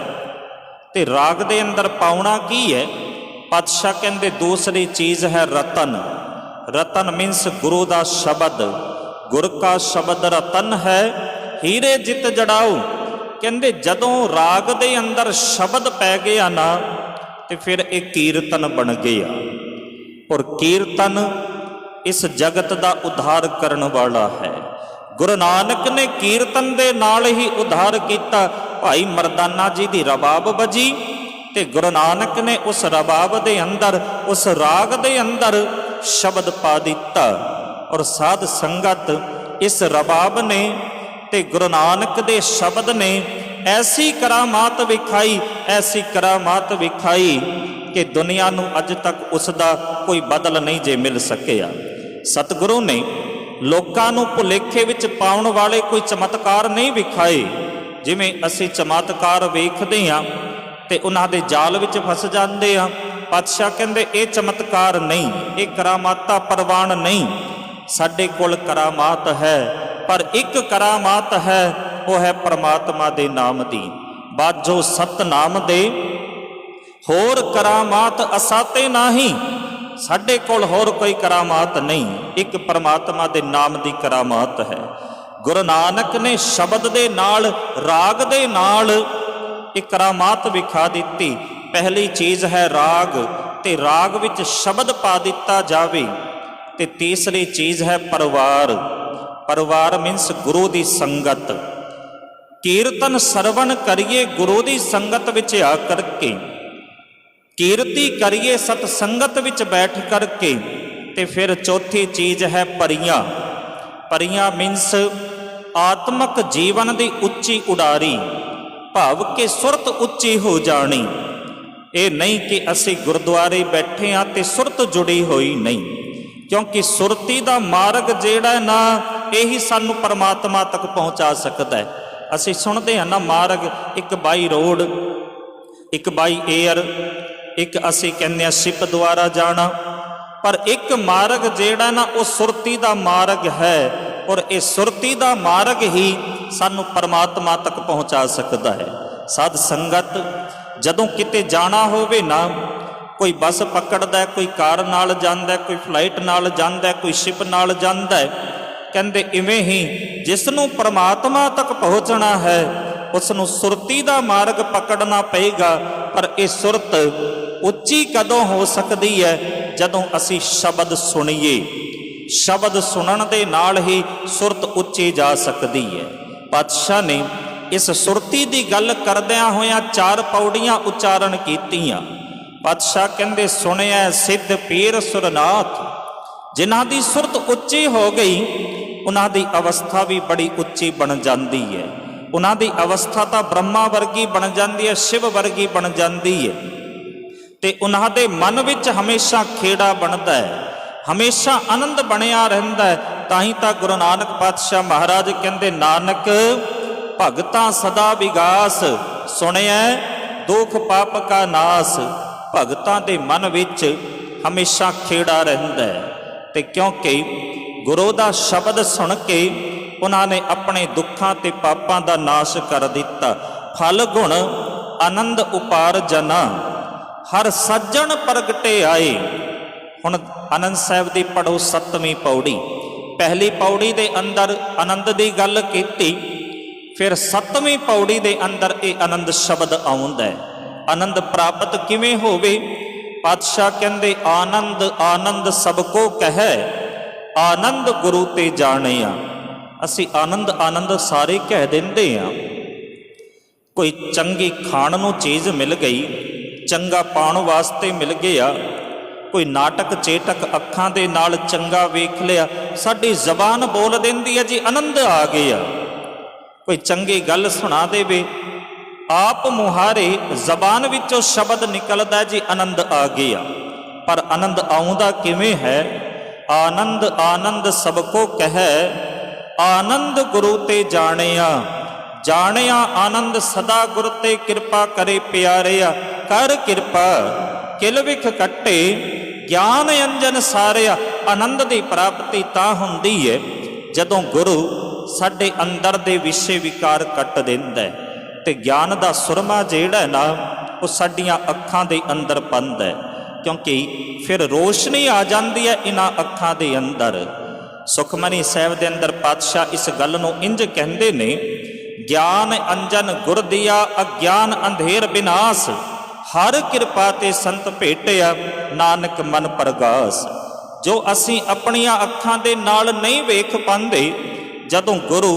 ਤੇ ਰਾਗ ਦੇ ਅੰਦਰ ਪਾਉਣਾ ਕੀ ਹੈ? ਪਾਤਸ਼ਾਹ ਕਹਿੰਦੇ ਦੂਸਰੀ ਚੀਜ਼ ਹੈ ਰਤਨ। ਰਤਨ ਮੀਨਸ ਗੁਰੂ ਦਾ ਸ਼ਬਦ। ਗੁਰ ਕਾ ਸ਼ਬਦ ਰਤਨ ਹੈ, ਹੀਰੇ ਜਿਤ ਜੜਾਓ। ਕਹਿੰਦੇ ਜਦੋਂ ਰਾਗ ਦੇ ਅੰਦਰ ਸ਼ਬਦ ਪੈ ਗਿਆ ਨਾ, ਤੇ ਫਿਰ ਇਹ ਕੀਰਤਨ ਬਣ ਗਿਆ। ਔਰ ਕੀਰਤਨ ਇਸ ਜਗਤ ਦਾ ਉਧਾਰ ਕਰਨ ਵਾਲਾ ਹੈ। ਗੁਰੂ ਨਾਨਕ ਨੇ ਕੀਰਤਨ ਦੇ ਨਾਲ ਹੀ ਉਧਾਰ ਕੀਤਾ। ਭਾਈ ਮਰਦਾਨਾ ਜੀ ਦੀ ਰਬਾਬ ਵੱਜੀ, ਤੇ ਗੁਰੂ ਨਾਨਕ ਨੇ ਉਸ ਰਬਾਬ ਦੇ ਅੰਦਰ, ਉਸ ਰਾਗ ਦੇ ਅੰਦਰ ਸ਼ਬਦ ਪਾ ਦਿੱਤਾ। ਔਰ ਸਾਧ ਸੰਗਤ, ਇਸ ਰਬਾਬ ਨੇ ਤੇ ਗੁਰੂ ਨਾਨਕ ਦੇ ਸ਼ਬਦ ਨੇ ਐਸੀ ਕਰਾਮਾਤ ਵਿਖਾਈ, ਐਸੀ ਕਰਾਮਾਤ ਵਿਖਾਈ ਕਿ ਦੁਨੀਆ ਨੂੰ ਅੱਜ ਤੱਕ ਉਸ ਦਾ ਕੋਈ ਬਦਲ ਨਹੀਂ ਜੇ ਮਿਲ ਸਕਿਆ। ਸਤਿਗੁਰੂ ਨੇ ਲੋਕਾਂ ਨੂੰ ਭੁਲੇਖੇ ਵਿੱਚ ਪਾਉਣ ਵਾਲੇ ਕੋਈ ਚਮਤਕਾਰ ਨਹੀਂ ਵਿਖਾਏ। ਜਿਵੇਂ ਅਸੀਂ ਚਮਤਕਾਰ ਵੇਖਦੇ ਹਾਂ ਤੇ ਉਹਨਾਂ ਦੇ ਜਾਲ ਵਿੱਚ ਫਸ ਜਾਂਦੇ ਆ। ਪਾਤਸ਼ਾਹ ਕਹਿੰਦੇ ਇਹ ਚਮਤਕਾਰ ਨਹੀਂ, ਇਹ ਕਰਾਮਾਤਾਂ ਪ੍ਰਵਾਨ ਨਹੀਂ। ਸਾਡੇ ਕੋਲ ਕਰਾਮਾਤ ਹੈ, ਪਰ ਇੱਕ ਕਰਾਮਾਤ ਹੈ, ਉਹ ਹੈ ਪਰਮਾਤਮਾ ਦੇ ਨਾਮ ਦੀ। ਬਾਝੋ ਸਤਨਾਮ ਦੇ ਹੋਰ ਕਰਾਮਾਤ ਅਸਾਤੇ ਨਾਹੀ। ਸਾਡੇ ਕੋਲ ਹੋਰ ਕੋਈ ਕਰਾਮਾਤ ਨਹੀਂ, ਇੱਕ ਪਰਮਾਤਮਾ ਦੇ ਨਾਮ ਦੀ ਕਰਾਮਾਤ ਹੈ। ਗੁਰੂ ਨਾਨਕ ਨੇ ਸ਼ਬਦ ਦੇ ਨਾਲ, ਰਾਗ ਦੇ ਨਾਲ ਇਹ ਕਰਾਮਾਤ ਵਿਖਾ ਦਿੱਤੀ। ਪਹਿਲੀ ਚੀਜ਼ ਹੈ ਰਾਗ, ਤੇ ਰਾਗ ਵਿੱਚ ਸ਼ਬਦ ਪਾ ਦਿੱਤਾ ਜਾਵੇ। ਤੇ ਤੀਸਰੀ ਚੀਜ਼ ਹੈ ਪਰਿਵਾਰ। ਪਰਿਵਾਰ ਮੀਨਸ ਗੁਰੂ ਦੀ ਸੰਗਤ। ਕੀਰਤਨ ਸਰਵਣ ਕਰੀਏ ਗੁਰੂ ਦੀ ਸੰਗਤ ਵਿੱਚ ਆ ਕਰਕੇ, ਕੀਰਤੀ ਕਰੀਏ ਸਤ ਸੰਗਤ ਵਿੱਚ ਬੈਠ ਕਰਕੇ। ਤੇ ਫਿਰ ਚੌਥੀ ਚੀਜ਼ ਹੈ ਪਰੀਆਂ। ਪਰੀਆਂ ਮੀਨਸ ਆਤਮਕ ਜੀਵਨ ਦੀ ਉੱਚੀ ਉਡਾਰੀ, ਭਾਵ ਕਿ ਸੁਰਤ ਉੱਚੀ ਹੋ ਜਾਣੀ। ਇਹ ਨਹੀਂ ਕਿ ਅਸੀਂ ਗੁਰਦੁਆਰੇ ਬੈਠੇ ਹਾਂ ਤੇ ਸੁਰਤ ਜੁੜੀ ਹੋਈ ਨਹੀਂ, ਕਿਉਂਕਿ ਸੁਰਤੀ ਦਾ ਮਾਰਗ ਜਿਹੜਾ ਨਾ, ਇਹੀ ਸਾਨੂੰ ਪਰਮਾਤਮਾ ਤੱਕ ਪਹੁੰਚਾ ਸਕਦਾ ਹੈ। ਅਸੀਂ ਸੁਣਦੇ ਹਾਂ ਨਾ ਮਾਰਗ, ਇੱਕ ਬਾਈ ਰੋਡ, ਇੱਕ ਬਾਈ ਏਅਰ, ਇੱਕ ਅਸੀਂ ਕਹਿੰਦੇ ਹਾਂ ਸ਼ਿਪ ਦੁਆਰਾ ਜਾਣਾ। ਪਰ ਇੱਕ ਮਾਰਗ ਜਿਹੜਾ ਨਾ, ਉਹ ਸੁਰਤੀ ਦਾ ਮਾਰਗ ਹੈ। ਔਰ ਇਹ ਸੁਰਤੀ ਦਾ ਮਾਰਗ ਹੀ ਸਾਨੂੰ ਪਰਮਾਤਮਾ ਤੱਕ ਪਹੁੰਚਾ ਸਕਦਾ ਹੈ। ਸਾਧ ਸੰਗਤ, ਜਦੋਂ ਕਿਤੇ ਜਾਣਾ ਹੋਵੇ ਨਾ, ਕੋਈ ਬੱਸ ਪਕੜਦਾ, ਕੋਈ ਕਾਰ ਨਾਲ ਜਾਂਦਾ, ਕੋਈ ਫਲਾਈਟ ਨਾਲ ਜਾਂਦਾ, ਕੋਈ ਸ਼ਿਪ ਨਾਲ ਜਾਂਦਾ ਹੈ। ਕਹਿੰਦੇ ਇਵੇਂ ਹੀ ਜਿਸ ਨੂੰ ਪਰਮਾਤਮਾ ਤੱਕ ਪਹੁੰਚਣਾ ਹੈ, ਉਸ ਨੂੰ ਸੁਰਤੀ ਦਾ ਮਾਰਗ ਪਕੜਨਾ ਪਏਗਾ। ਪਰ ਇਹ ਸੁਰਤ ਉੱਚੀ ਕਦੋਂ ਹੋ ਸਕਦੀ ਹੈ? ਜਦੋਂ ਅਸੀਂ ਸ਼ਬਦ ਸੁਣੀਏ। ਸ਼ਬਦ ਸੁਣਨ ਦੇ ਨਾਲ ਹੀ ਸੁਰਤ ਉੱਚੀ ਜਾ ਸਕਦੀ ਹੈ। ਪਾਤਸ਼ਾਹ ਨੇ ਇਸ ਸੁਰਤੀ ਦੀ ਗੱਲ ਕਰਦਿਆਂ ਹੋਇਆਂ 4 ਪੌੜੀਆਂ ਉਚਾਰਨ ਕੀਤੀਆਂ। ਪਾਤਸ਼ਾਹ ਕਹਿੰਦੇ ਸੁਣਿਆ ਸਿੱਧ ਪੀਰ ਸੁਰਨਾਥ। ਜਿਨ੍ਹਾਂ ਦੀ ਸੁਰਤ ਉੱਚੀ ਹੋ ਗਈ, ਉਹਨਾਂ ਦੀ ਅਵਸਥਾ ਵੀ ਬੜੀ ਉੱਚੀ ਬਣ ਜਾਂਦੀ ਹੈ। ਉਹਨਾਂ ਦੀ ਅਵਸਥਾ ਤਾਂ ਬ੍ਰਹਮਾ ਵਰਗੀ ਬਣ ਜਾਂਦੀ ਹੈ, ਸ਼ਿਵ ਵਰਗੀ ਬਣ ਜਾਂਦੀ ਹੈ। ਤੇ ਉਹਨਾਂ ਦੇ ਮਨ ਵਿੱਚ ਹਮੇਸ਼ਾ ਖੇੜਾ ਬਣਦਾ ਹੈ, ਹਮੇਸ਼ਾ ਆਨੰਦ ਬਣਿਆ ਰਹਿੰਦਾ ਹੈ। ਤਾਂ ਹੀ ਤਾਂ ਗੁਰੂ ਨਾਨਕ ਪਾਤਸ਼ਾਹ ਮਹਾਰਾਜ ਕਹਿੰਦੇ ਨਾਨਕ ਭਗਤਾਂ ਸਦਾ ਵਿਗਾਸ, ਸੁਣਿਆ ਦੁਖ ਪਾਪ ਕਾ ਨਾਸ। ਭਗਤਾਂ ਦੇ ਮਨ ਵਿੱਚ ਹਮੇਸ਼ਾ ਖੇੜਾ ਰਹਿੰਦਾ ਹੈ। ਤੇ ਕਿਉਂਕਿ ਗੁਰੂ ਦਾ ਸ਼ਬਦ ਸੁਣ ਕੇ ਉਹਨਾਂ ਨੇ ਆਪਣੇ ਦੁੱਖਾਂ ਤੇ ਪਾਪਾਂ ਦਾ ਨਾਸ਼ ਕਰ ਦਿੱਤਾ। ਫਲ ਗੁਣ ਆਨੰਦ ਉਪਾਰ ਜਨਾ, ਹਰ ਸੱਜਣ ਪ੍ਰਗਟੇ ਆਏ। ਹੁਣ ਆਨੰਦ ਸਾਹਿਬ ਦੀ ਪੜ੍ਹੋ 7ਵੀਂ ਪੌੜੀ। ਪਹਿਲੀ ਪੌੜੀ ਦੇ ਅੰਦਰ ਆਨੰਦ ਦੀ ਗੱਲ ਕੀਤੀ, ਫਿਰ 7ਵੀਂ ਪੌੜੀ ਦੇ ਅੰਦਰ ਇਹ ਆਨੰਦ ਸ਼ਬਦ ਆਉਂਦਾ ਹੈ। ਆਨੰਦ ਪ੍ਰਾਪਤ ਕਿਵੇਂ ਹੋਵੇ? ਪਾਤਸ਼ਾਹ ਕਹਿੰਦੇ ਆਨੰਦ ਆਨੰਦ ਸਭ ਕੋ ਕਹੈ, ਆਨੰਦ ਗੁਰੂ ਤੇ ਜਾਣਿਆ। ਅਸੀਂ ਆਨੰਦ ਆਨੰਦ ਸਾਰੇ ਕਹਿ ਦਿੰਦੇ ਹਾਂ। ਕੋਈ ਚੰਗੀ ਖਾਣ ਨੂੰ ਚੀਜ਼ ਮਿਲ ਗਈ, ਚੰਗਾ ਪਾਉਣ ਵਾਸਤੇ ਮਿਲ ਗਿਆ, ਕੋਈ ਨਾਟਕ ਚੇਟਕ ਅੱਖਾਂ ਦੇ ਨਾਲ ਚੰਗਾ ਵੇਖ ਲਿਆ, ਸਾਡੀ ਜ਼ਬਾਨ ਬੋਲ ਦਿੰਦੀ ਹੈ ਜੀ ਆਨੰਦ ਆ ਗਿਆ। ਕੋਈ ਚੰਗੀ ਗੱਲ ਸੁਣਾ ਦੇਵੇ, ਆਪ ਮੁਹਾਰੇ ਜ਼ਬਾਨ ਵਿੱਚੋਂ ਸ਼ਬਦ ਨਿਕਲਦਾ ਜੀ ਆਨੰਦ ਆ ਗਿਆ। ਪਰ ਆਨੰਦ ਆਉਂਦਾ ਕਿਵੇਂ ਹੈ? ਆਨੰਦ ਆਨੰਦ ਸਭ ਕੋ ਕਹੈ, ਆਨੰਦ ਗੁਰੂ ਤੇ ਜਾਣਿਆ। ਜਾਣਿਆ ਆਨੰਦ ਸਦਾ ਗੁਰ ਤੇ, ਕਿਰਪਾ ਕਰੇ ਪਿਆਰਿਆ ਕਰ ਕਿਰਪਾ। ਕਿਲ ਵਿਖ ਕੱਟੇ ਗਿਆਨ ਅੰਜਨ ਸਾਰਿਆ। ਆਨੰਦ ਦੀ ਪ੍ਰਾਪਤੀ ਤਾਂ ਹੁੰਦੀ ਹੈ ਜਦੋਂ ਗੁਰੂ ਸਾਡੇ ਅੰਦਰ ਦੇ ਵਿਸ਼ੇ ਵਿਕਾਰ ਕੱਟ ਦਿੰਦਾ ਹੈ, ਤੇ ਗਿਆਨ ਦਾ ਸੁਰਮਾ ਜਿਹੜਾ ਨਾ ਉਹ ਸਾਡੀਆਂ ਅੱਖਾਂ ਦੇ ਅੰਦਰ ਪੈਂਦਾ ਹੈ, ਕਿਉਂਕਿ ਫਿਰ ਰੋਸ਼ਨੀ ਆ ਜਾਂਦੀ ਹੈ ਇਹਨਾਂ ਅੱਖਾਂ ਦੇ ਅੰਦਰ। ਸੁਖਮਨੀ ਸਾਹਿਬ ਦੇ ਅੰਦਰ ਪਾਤਸ਼ਾਹ ਇਸ ਗੱਲ ਨੂੰ ਇੰਜ ਕਹਿੰਦੇ ਨੇ, ਗਿਆਨ ਅੰਜਨ ਗੁਰ ਦਿਆ ਅਗਿਆਨ ਅੰਧੇਰ ਬਿਨਾਸ਼। ਹਰ ਕਿਰਪਾ ਤੇ ਸੰਤ ਭੇਟਿਆ ਨਾਨਕ ਮਨ ਪ੍ਰਗਾਸ। ਜੋ ਅਸੀਂ ਆਪਣੀਆਂ ਅੱਖਾਂ ਦੇ ਨਾਲ ਨਹੀਂ ਵੇਖ ਪਾਉਂਦੇ, ਜਦੋਂ ਗੁਰੂ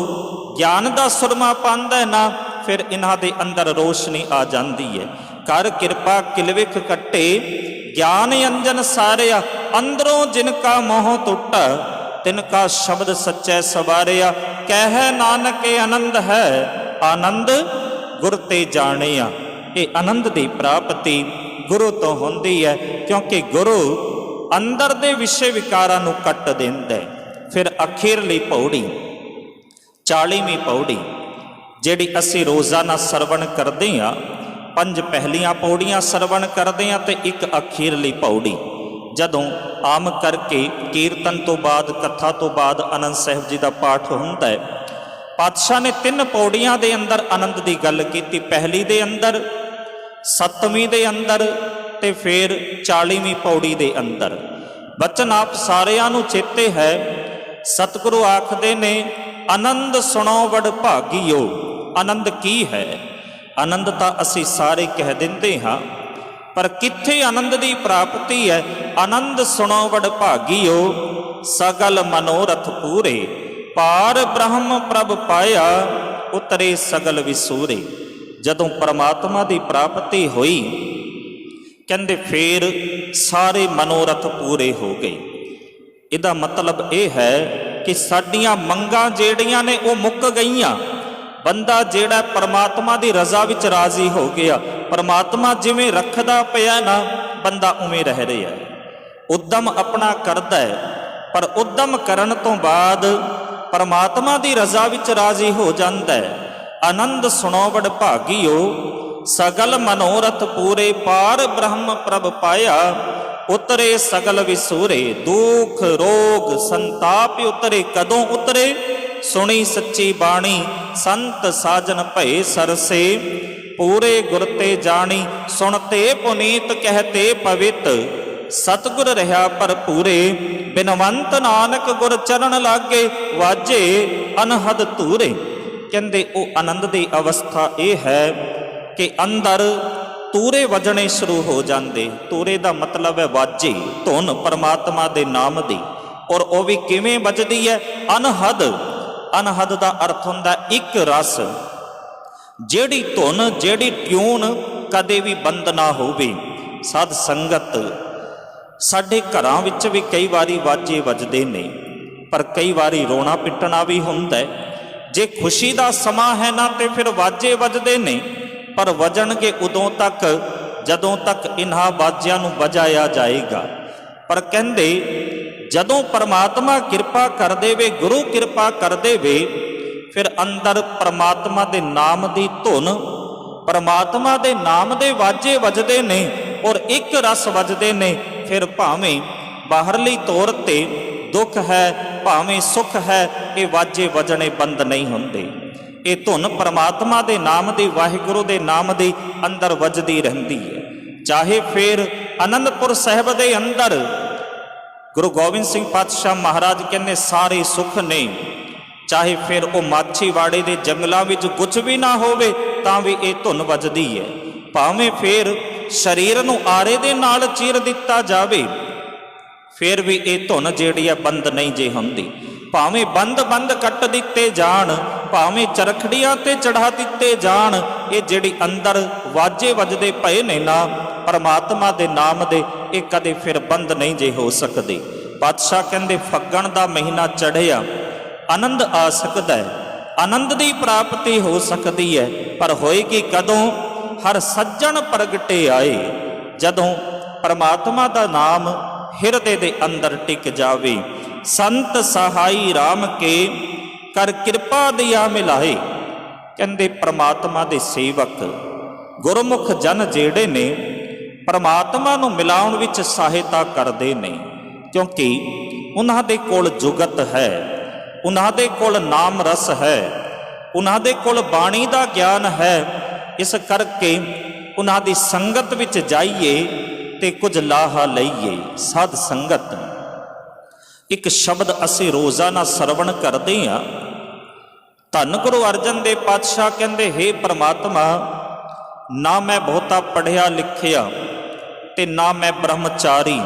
ਗਿਆਨ ਦਾ ਸੁਰਮਾ ਪਾਉਂਦਾ ਨਾ, ਫਿਰ ਇਹਨਾਂ ਦੇ ਅੰਦਰ ਰੋਸ਼ਨੀ ਆ ਜਾਂਦੀ ਹੈ। ਕਰ ਕਿਰਪਾ ਕਿਲ ਵਿਖ ਕੱਟੇ ਗਿਆਨ ਅੰਜਨ ਸਾਰਿਆ। ਅੰਦਰੋਂ ਜਿਨ ਕਾ ਮੋਹ ਟੁੱਟਾ, ਤਿਨ ਕਾ ਸ਼ਬਦ ਸੱਚੈ ਸਵਾਰਿਆ। ਕਹਿ ਨਾਨਕ ਆਨੰਦ ਹੈ, ਆਨੰਦ ਗੁਰ ਤੇ ਜਾਣਿਆ। ਇਹ ਆਨੰਦ ਦੀ ਪ੍ਰਾਪਤੀ ਗੁਰੂ ਤੋਂ ਹੁੰਦੀ ਹੈ, ਕਿਉਂਕਿ ਗੁਰੂ ਅੰਦਰ ਦੇ ਵਿਸ਼ੇ ਵਿਕਾਰਾਂ ਨੂੰ ਕੱਟ ਦਿੰਦਾ ਹੈ। ਫਿਰ ਅਖੀਰਲੀ ਪੌੜੀ 40ਵੀਂ ਪੌੜੀ ਜਿਹੜੀ ਅਸੀਂ ਰੋਜ਼ਾਨਾ ਸਰਵਣ ਕਰਦੇ ਹਾਂ, 5 ਪਹਿਲੀਆਂ ਪੌੜੀਆਂ ਸਰਵਣ ਕਰਦੇ ਹਾਂ ਤੇ ਇੱਕ ਅਖੀਰਲੀ ਪੌੜੀ। ਜਦੋਂ ਆਮ ਕਰਕੇ ਕੀਰਤਨ ਤੋਂ ਬਾਅਦ, ਕਥਾ ਤੋਂ ਬਾਅਦ ਆਨੰਦ ਸਾਹਿਬ ਜੀ ਦਾ ਪਾਠ ਹੁੰਦਾ ਹੈ, ਪਾਤਸ਼ਾਹ ਨੇ 3 ਪੌੜੀਆਂ ਦੇ ਅੰਦਰ ਆਨੰਦ ਦੀ ਗੱਲ ਕੀਤੀ। ਪਹਿਲੀ ਦੇ ਅੰਦਰ, 7ਵੀਂ ਦੇ ਅੰਦਰ ਤੇ ਫਿਰ 40ਵੀਂ ਪੌੜੀ ਦੇ ਅੰਦਰ। ਬਚਨ ਆਪ ਸਾਰਿਆਂ ਨੂੰ ਚੇਤੇ ਹੈ। ਸਤਿਗੁਰੂ ਆਖਦੇ ਨੇ, ਆਨੰਦ ਸੁਣੋ ਵਡ ਭਾਗੀਓ। ਆਨੰਦ ਕੀ ਹੈ? ਆਨੰਦ ਤਾਂ ਅਸੀਂ ਸਾਰੇ ਕਹਿ ਦਿੰਦੇ ਹਾਂ, ਪਰ ਕਿੱਥੇ ਆਨੰਦ ਦੀ ਪ੍ਰਾਪਤੀ ਹੈ? ਆਨੰਦ ਸੁਣੋ ਵਡ ਭਾਗੀਓ, ਸਗਲ ਮਨੋਰਥ ਪੂਰੇ। ਪਾਰ ਬ੍ਰਹਮ ਪ੍ਰਭ ਪਾਇਆ, ਉਤਰੇ ਸਗਲ ਵਿਸੂਰੇ। ਜਦੋਂ ਪਰਮਾਤਮਾ ਦੀ ਪ੍ਰਾਪਤੀ ਹੋਈ, ਕਹਿੰਦੇ ਫੇਰ ਸਾਰੇ ਮਨੋਰਥ ਪੂਰੇ ਹੋ ਗਏ। ਇਹਦਾ ਮਤਲਬ ਇਹ ਹੈ ਕਿ ਸਾਡੀਆਂ ਮੰਗਾਂ ਜਿਹੜੀਆਂ ਨੇ ਉਹ ਮੁੱਕ ਗਈਆਂ। ਬੰਦਾ ਜਿਹੜਾ ਪਰਮਾਤਮਾ ਦੀ ਰਜ਼ਾ ਵਿੱਚ ਰਾਜ਼ੀ ਹੋ ਗਿਆ, ਪਰਮਾਤਮਾ ਜਿਵੇਂ ਰੱਖਦਾ ਪਿਆ ਨਾ, ਬੰਦਾ ਉਵੇਂ ਰਹਿ ਰਿਹਾ ਹੈ। ਉਦਮ ਆਪਣਾ ਕਰਦਾ ਹੈ, ਪਰ ਉਦਮ ਕਰਨ ਤੋਂ ਬਾਅਦ ਪਰਮਾਤਮਾ ਦੀ ਰਜ਼ਾ ਵਿੱਚ ਰਾਜ਼ੀ ਹੋ ਜਾਂਦਾ ਹੈ। ਆਨੰਦ ਸੁਣੋ ਵਡ ਭਾਗੀਓ, ਸਗਲ ਮਨੋਰਥ ਪੂਰੇ। ਪਾਰ ਬ੍ਰਹਮ ਪ੍ਰਭ ਪਾਇਆ, ਉਤਰੇ ਸਗਲ ਵਿਸੂਰੇ। ਦੁਖ ਰੋਗ ਸੰਤਾਪ ਉਤਰੇ। ਕਦੋਂ ਉਤਰੇ? ਸੁਣੀ ਸੱਚੀ ਬਾਣੀ, ਸੰਤ ਸਾਜਨ ਭਏ ਸਰਸੇ। ਪੂਰੇ ਗੁਰ ਤੇ ਜਾਣੀ, ਸੁਣਤੇ ਪੁਨੀਤ ਕਹਤੇ ਪਵਿੱਤ। ਸਤਿਗੁਰ ਰਹਾ ਭਰਪੂਰੇ, ਬਿਨਵੰਤ ਨਾਨਕ ਗੁਰ ਚਰਨ ਲਾਗੇ। ਵਾਜੇ ਅਨਹਦ ਧੂਰੇ। ਕਹਿੰਦੇ ਉਹ ਆਨੰਦ ਦੀ ਅਵਸਥਾ ਇਹ ਹੈ ਕਿ ਅੰਦਰ ਤੂਰੇ ਵਜਣੇ ਸ਼ੁਰੂ ਹੋ ਜਾਂਦੇ। ਤੂਰੇ ਦਾ ਮਤਲਬ ਹੈ ਵਾਜੇ, ਧੁਨ ਪਰਮਾਤਮਾ ਦੇ ਨਾਮ ਦੀ। ਔਰ ਉਹ ਵੀ ਕਿਵੇਂ ਵੱਜਦੀ ਹੈ? ਅਨਹਦ। ਅਨਹਦ ਦਾ ਅਰਥ ਹੁੰਦਾ ਇੱਕ ਰਸ। ਜਿਹੜੀ ਧੁਨ, ਜਿਹੜੀ ਟਿਊਨ ਕਦੇ ਵੀ ਬੰਦ ਨਾ ਹੋਵੇ। ਸਾਧ ਸੰਗਤ, ਸਾਡੇ ਘਰਾਂ ਵਿੱਚ ਵੀ ਕਈ ਵਾਰੀ ਵਾਜੇ ਵੱਜਦੇ ਨੇ, ਪਰ ਕਈ ਵਾਰੀ ਰੋਣਾ ਪਿੱਟਣਾ ਵੀ ਹੁੰਦਾ। ਜੇ ਖੁਸ਼ੀ ਦਾ ਸਮਾਂ ਹੈ ਨਾ, ਤੇ ਫਿਰ ਵਾਜੇ ਵੱਜਦੇ ਨੇ, ਪਰ ਵਜਣਗੇ ਉਦੋਂ ਤੱਕ ਜਦੋਂ ਤੱਕ ਇਨ੍ਹਾਂ ਵਾਜਿਆਂ ਨੂੰ ਵਜਾਇਆ ਜਾਏਗਾ। ਪਰ ਕਹਿੰਦੇ ਜਦੋਂ ਪਰਮਾਤਮਾ ਕਿਰਪਾ ਕਰ ਦੇਵੇ, ਗੁਰੂ ਕਿਰਪਾ ਕਰ ਦੇਵੇ, ਫਿਰ ਅੰਦਰ ਪਰਮਾਤਮਾ ਦੇ ਨਾਮ ਦੀ ਧੁਨ, ਪਰਮਾਤਮਾ ਦੇ ਨਾਮ ਦੇ ਵਾਜੇ ਵੱਜਦੇ ਨੇ ਔਰ ਇੱਕ ਰਸ ਵੱਜਦੇ ਨੇ। ਫਿਰ ਭਾਵੇਂ ਬਾਹਰਲੀ ਤੌਰ ਤੇ ਦੁੱਖ ਹੈ, ਭਾਵੇਂ ਸੁੱਖ ਹੈ, ਇਹ ਵਾਜੇ ਵੱਜਣੇ ਬੰਦ ਨਹੀਂ ਹੁੰਦੇ। ਇਹ ਧੁਨ ਪਰਮਾਤਮਾ ਦੇ ਨਾਮ ਦੀ, ਵਾਹਿਗੁਰੂ ਦੇ ਨਾਮ ਦੀ ਅੰਦਰ ਵੱਜਦੀ ਰਹਿੰਦੀ ਹੈ। ਚਾਹੇ ਫਿਰ ਆਨੰਦਪੁਰ ਸਾਹਿਬ ਦੇ ਅੰਦਰ ਗੁਰੂ ਗੋਬਿੰਦ ਸਿੰਘ ਪਾਤਸ਼ਾਹ ਮਹਾਰਾਜ ਕਹਿੰਦੇ ਸਾਰੇ ਸੁੱਖ ਨੇ, ਚਾਹੇ ਫਿਰ ਉਹ ਮਾਛੀਵਾੜੇ ਦੇ ਜੰਗਲਾਂ ਵਿੱਚ ਕੁਝ ਵੀ ਨਾ ਹੋਵੇ ਤਾਂ ਵੀ ਇਹ ਧੁਨ ਵੱਜਦੀ ਹੈ। ਭਾਵੇਂ ਫਿਰ ਸਰੀਰ ਨੂੰ ਆਰੇ ਦੇ ਨਾਲ ਚੀਰ ਦਿੱਤਾ ਜਾਵੇ, ਫਿਰ ਵੀ ਇਹ ਧੁਨ ਜਿਹੜੀ ਹੈ ਬੰਦ ਨਹੀਂ ਜੇ ਹੁੰਦੀ। ਭਾਵੇਂ ਬੰਦ ਕੱਟ ਦਿੱਤੇ ਜਾਣ, ਭਾਵੇਂ ਚਰਖੜੀਆਂ ਤੇ ਚੜਾ ਦਿੱਤੇ ਜਾਣ, ਇਹ ਜਿਹੜੀ ਅੰਦਰ ਵਾਜੇ ਵੱਜਦੇ ਪਏ ਨੇ ਨਾ, परमात्मा दे नाम दे ये कदे फिर बंद नहीं जे हो सकते। पातशाह कहते फग्गण दा महीना चढ़िया, आनंद आ सकता है, आनंद की प्राप्ति हो सकती है, पर होएगी कदों? हर सज्जन प्रगटे आए, जदों परमात्मा दा नाम हिरदे दे अंदर टिक जावे। संत सहाई राम के कर कृपा दिया मिलाए। कहते परमात्मा दे सेवक गुरमुख जन जेड़े ने परमात्मा नूं मिलाउण विच सहायता करदे ने, क्योंकि उन्हां दे कोल जुगत है, उन्हां दे कोल नाम रस है, उन्हां दे कोल बाणी दा ज्ञान है। इस करके उन्हां दी संगत विच जाइए ते कुछ लाहा लईए। साध संगत एक शब्द असी रोज़ाना सरवण करते हैं। धन गुरु अर्जन देव पातशाह कहते हे परमात्मा, ना मैं बहुता पढ़िया लिखिया ते ना मैं ब्रह्मचारी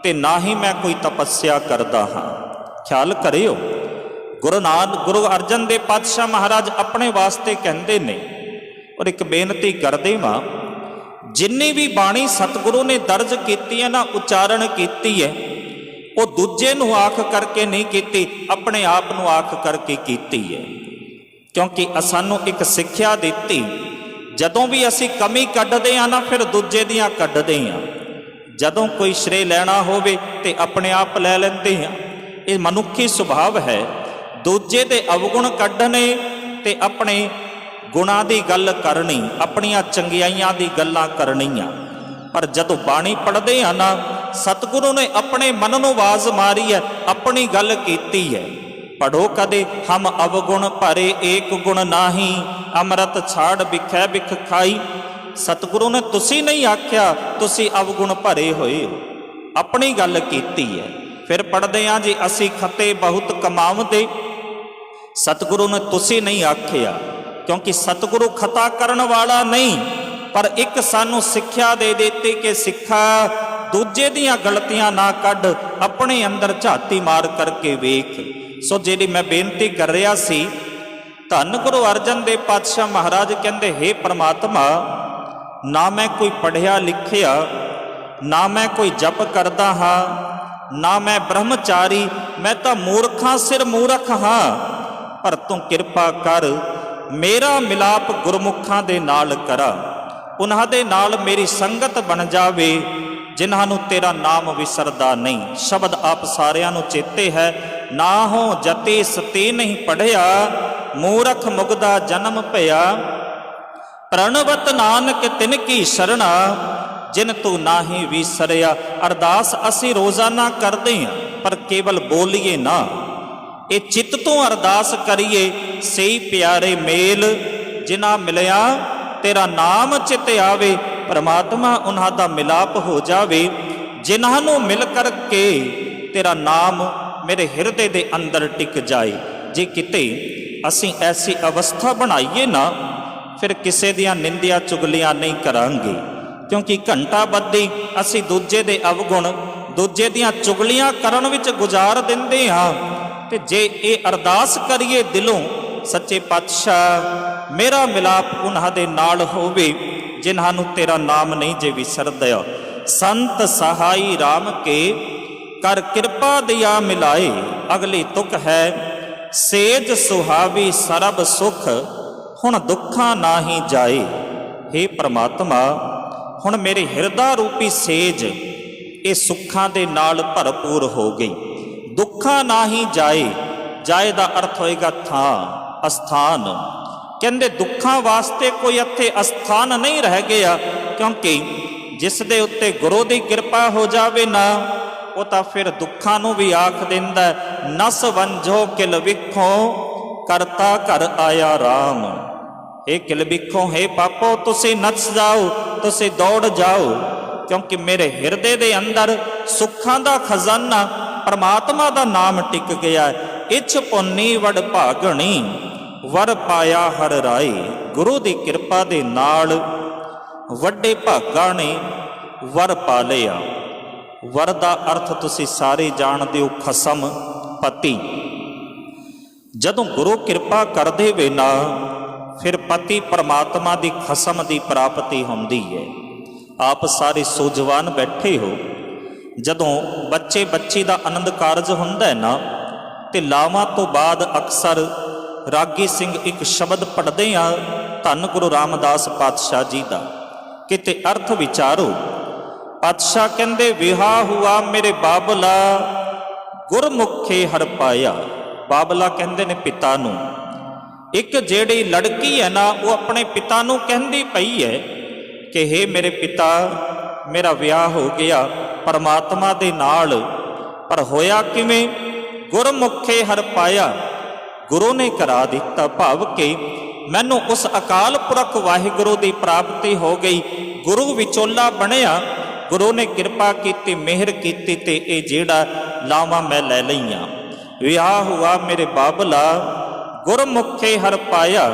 ते ना ही मैं कोई तपस्या करता हाँ। ख्याल करियो, गुरु अर्जन देव पातशाह महाराज अपने वास्ते कहते ने और एक बेनती करते वा, जिन्नी भी बाणी सतगुरु ने दर्ज की है ना, उच्चारण की है, वो दूजे नूं आख करके नहीं की, अपने आप नूं आख करके की है। क्योंकि सानू एक सिक्ख्या दी, जदों भी असी कमी कढ़दे हाँ ना, फिर दूजे दियां कढ़दे हाँ। जदों कोई श्रेय लैना होवे ते अपने आप लै लैंदे हाँ। ये मनुखी सुभाव है, दूजे दे अवगुण कढ़ने ते अपने गुणां दी गल करनी, अपनियां चंगियाइयां दी गल्लां करनियां। पर जदों बाणी पढ़दे हैं ना, सतगुरु ने अपने मन नूं आवाज़ मारी है, अपनी गल कीती है। पढ़ो कदे हम अवगुण भरे एक गुण नाही, अमृत छाड़ बिखै बिख खाई। सतगुरु ने तुसी नहीं आख्या, तुसी अवगुण भरे होए हो, अपनी गल कीती है। फिर पढ़दे हैं जी असी खते बहुत कमावदे, सतगुरु ने तुसी नहीं आख्या, क्योंकि सतगुरु खता करन वाला नहीं, पर एक सानू सिक्ख्या दे देती कि सिक्खा दूजे दियां गलतियां ना कढ़, अपने अंदर झाती मार करके वेख। सो जी मैं बेनती कर रहा सी, धन गुरु अर्जन देव पातशाह महाराज कहते हे परमात्मा, ना मैं कोई पढ़िया लिखिया, ना मैं कोई जप करता हाँ, ना मैं ब्रह्मचारी, मैं तो मूर्खां सिर मूर्ख हाँ। पर तू किरपा कर मेरा मिलाप गुरमुखां दे नाल करा, उन्हां दे नाल मेरी संगत बन जावे, जिन्हां तेरा नाम विसरदा नहीं। शब्द आप सारियां नूं चेते है, ना हो जते सते नहीं पढ़िया, मूरख मुगदा जन्म भया, प्रणवत नानक तिनकी शरणा, जिन तू नाही विसरिया। अरदास असी रोजाना करते हैं, पर केवल बोलीए ना, ये चित्त तो अरदास करिए, सही प्यारे मेल जिन्हां मिलिया तेरा नाम चित आवे। परमात्मा उन्हां दा मिलाप हो जावे, जिन्हां मिल कर के तेरा नाम मेरे हिरदे दे अंदर टिक जाए। जे किते असी ऐसी अवस्था बनाइए ना, फिर किसी दियां निंदिया चुगलियां नहीं करांगे, क्योंकि घंटा बद्धी असी दूजे दे अवगुण, दूजे दियां चुगलियां करन विच गुजार दिंदे हाँ। ते जे ये अरदास करिए दिलों, सच्चे पातशाह मेरा मिलाप उन्हां दे नाल होवे, जिन्हां तेरा नाम नहीं जे विसरदा। संत सहाई राम के कर कृपा दिया मिलाए। अगली तुक है, सेज सुहावी सरब सुख, हुण दुखा नाही जाए। हे परमात्मा, हुण मेरे हिरदा रूपी सेज ये सुखां दे नाल भरपूर हो गई, दुखा नाही जाए। जाए दा अर्थ होएगा थां, अस्थान। कहते दुखा वास्ते कोई इत्थे अस्थान नहीं रह गया, क्योंकि जिस दे उत्ते गुरु की कृपा हो जावे ना, वो तो फिर दुखा नूं भी आख दिंदा, नस वंझो किल विखो, करता घर आया राम। हे किल विखो, हे पापो तुसी नस जाओ, तुसी दौड़ जाओ, क्योंकि मेरे हिरदे दे अंदर सुखां दा खजाना परमात्मा दा नाम टिक गया है। इच पुन्नी वड भागणी, वर पाया हर राय। गुरु की कृपा दे नाल वड्डे भागां ने वर पा लिया। वर का अर्थ तुसी सारे जानते हो, खसम, पति। जदों गुरु कृपा कर देवे ना, फिर पति परमात्मा की खसम की प्राप्ति होंदी है। ਆਪ ਸਾਰੇ ਸੋਜਵਾਨ ਬੈਠੇ ਹੋ। ਜਦੋਂ ਬੱਚੇ ਬੱਚੀ ਦਾ ਆਨੰਦ ਕਾਰਜ ਹੁੰਦਾ ਹੈ ਨਾ, ਤੇ ਲਾਵਾਂ ਤੋਂ ਬਾਅਦ ਅਕਸਰ ਰਾਗੀ ਸਿੰਘ ਇੱਕ ਸ਼ਬਦ ਪੜ੍ਹਦੇ ਆ ਧੰਨ ਗੁਰੂ ਰਾਮਦਾਸ ਪਾਤਸ਼ਾਹ ਜੀ ਦਾ। ਕਿਤੇ ਅਰਥ ਵਿਚਾਰੋ। ਪਾਤਸ਼ਾਹ ਕਹਿੰਦੇ ਵਿਆਹ ਹੁਆ ਮੇਰੇ ਬਾਬਲਾ ਗੁਰਮੁਖੇ ਹਰ ਪਾਇਆ। ਬਾਬਲਾ ਕਹਿੰਦੇ ਨੇ ਪਿਤਾ ਨੂੰ। ਇੱਕ ਜਿਹੜੀ ਲੜਕੀ ਹੈ ਨਾ, ਉਹ ਆਪਣੇ ਪਿਤਾ ਨੂੰ ਕਹਿੰਦੀ ਪਈ ਹੈ ਕਿ ਹੇ ਮੇਰੇ ਪਿਤਾ, ਮੇਰਾ ਵਿਆਹ ਹੋ ਗਿਆ ਪਰਮਾਤਮਾ ਦੇ ਨਾਲ। ਪਰ ਹੋਇਆ ਕਿਵੇਂ? ਗੁਰਮੁਖੇ ਹਰ ਪਾਇਆ, ਗੁਰੂ ਨੇ ਕਰਾ ਦਿੱਤਾ। ਭਾਵ ਕਿ ਮੈਨੂੰ ਉਸ ਅਕਾਲ ਪੁਰਖ ਵਾਹਿਗੁਰੂ ਦੀ ਪ੍ਰਾਪਤੀ ਹੋ ਗਈ। ਗੁਰੂ ਵਿਚੋਲਾ ਬਣਿਆ, ਗੁਰੂ ਨੇ ਕਿਰਪਾ ਕੀਤੀ, ਮਿਹਰ ਕੀਤੀ, ਤੇ ਇਹ ਜਿਹੜਾ ਲਾਵਾਂ ਮੈਂ ਲੈ ਲਈਆਂ। ਵਿਆਹ ਹੁਆ ਮੇਰੇ ਬਾਬਲਾ ਗੁਰਮੁਖੇ ਹਰ ਪਾਇਆ,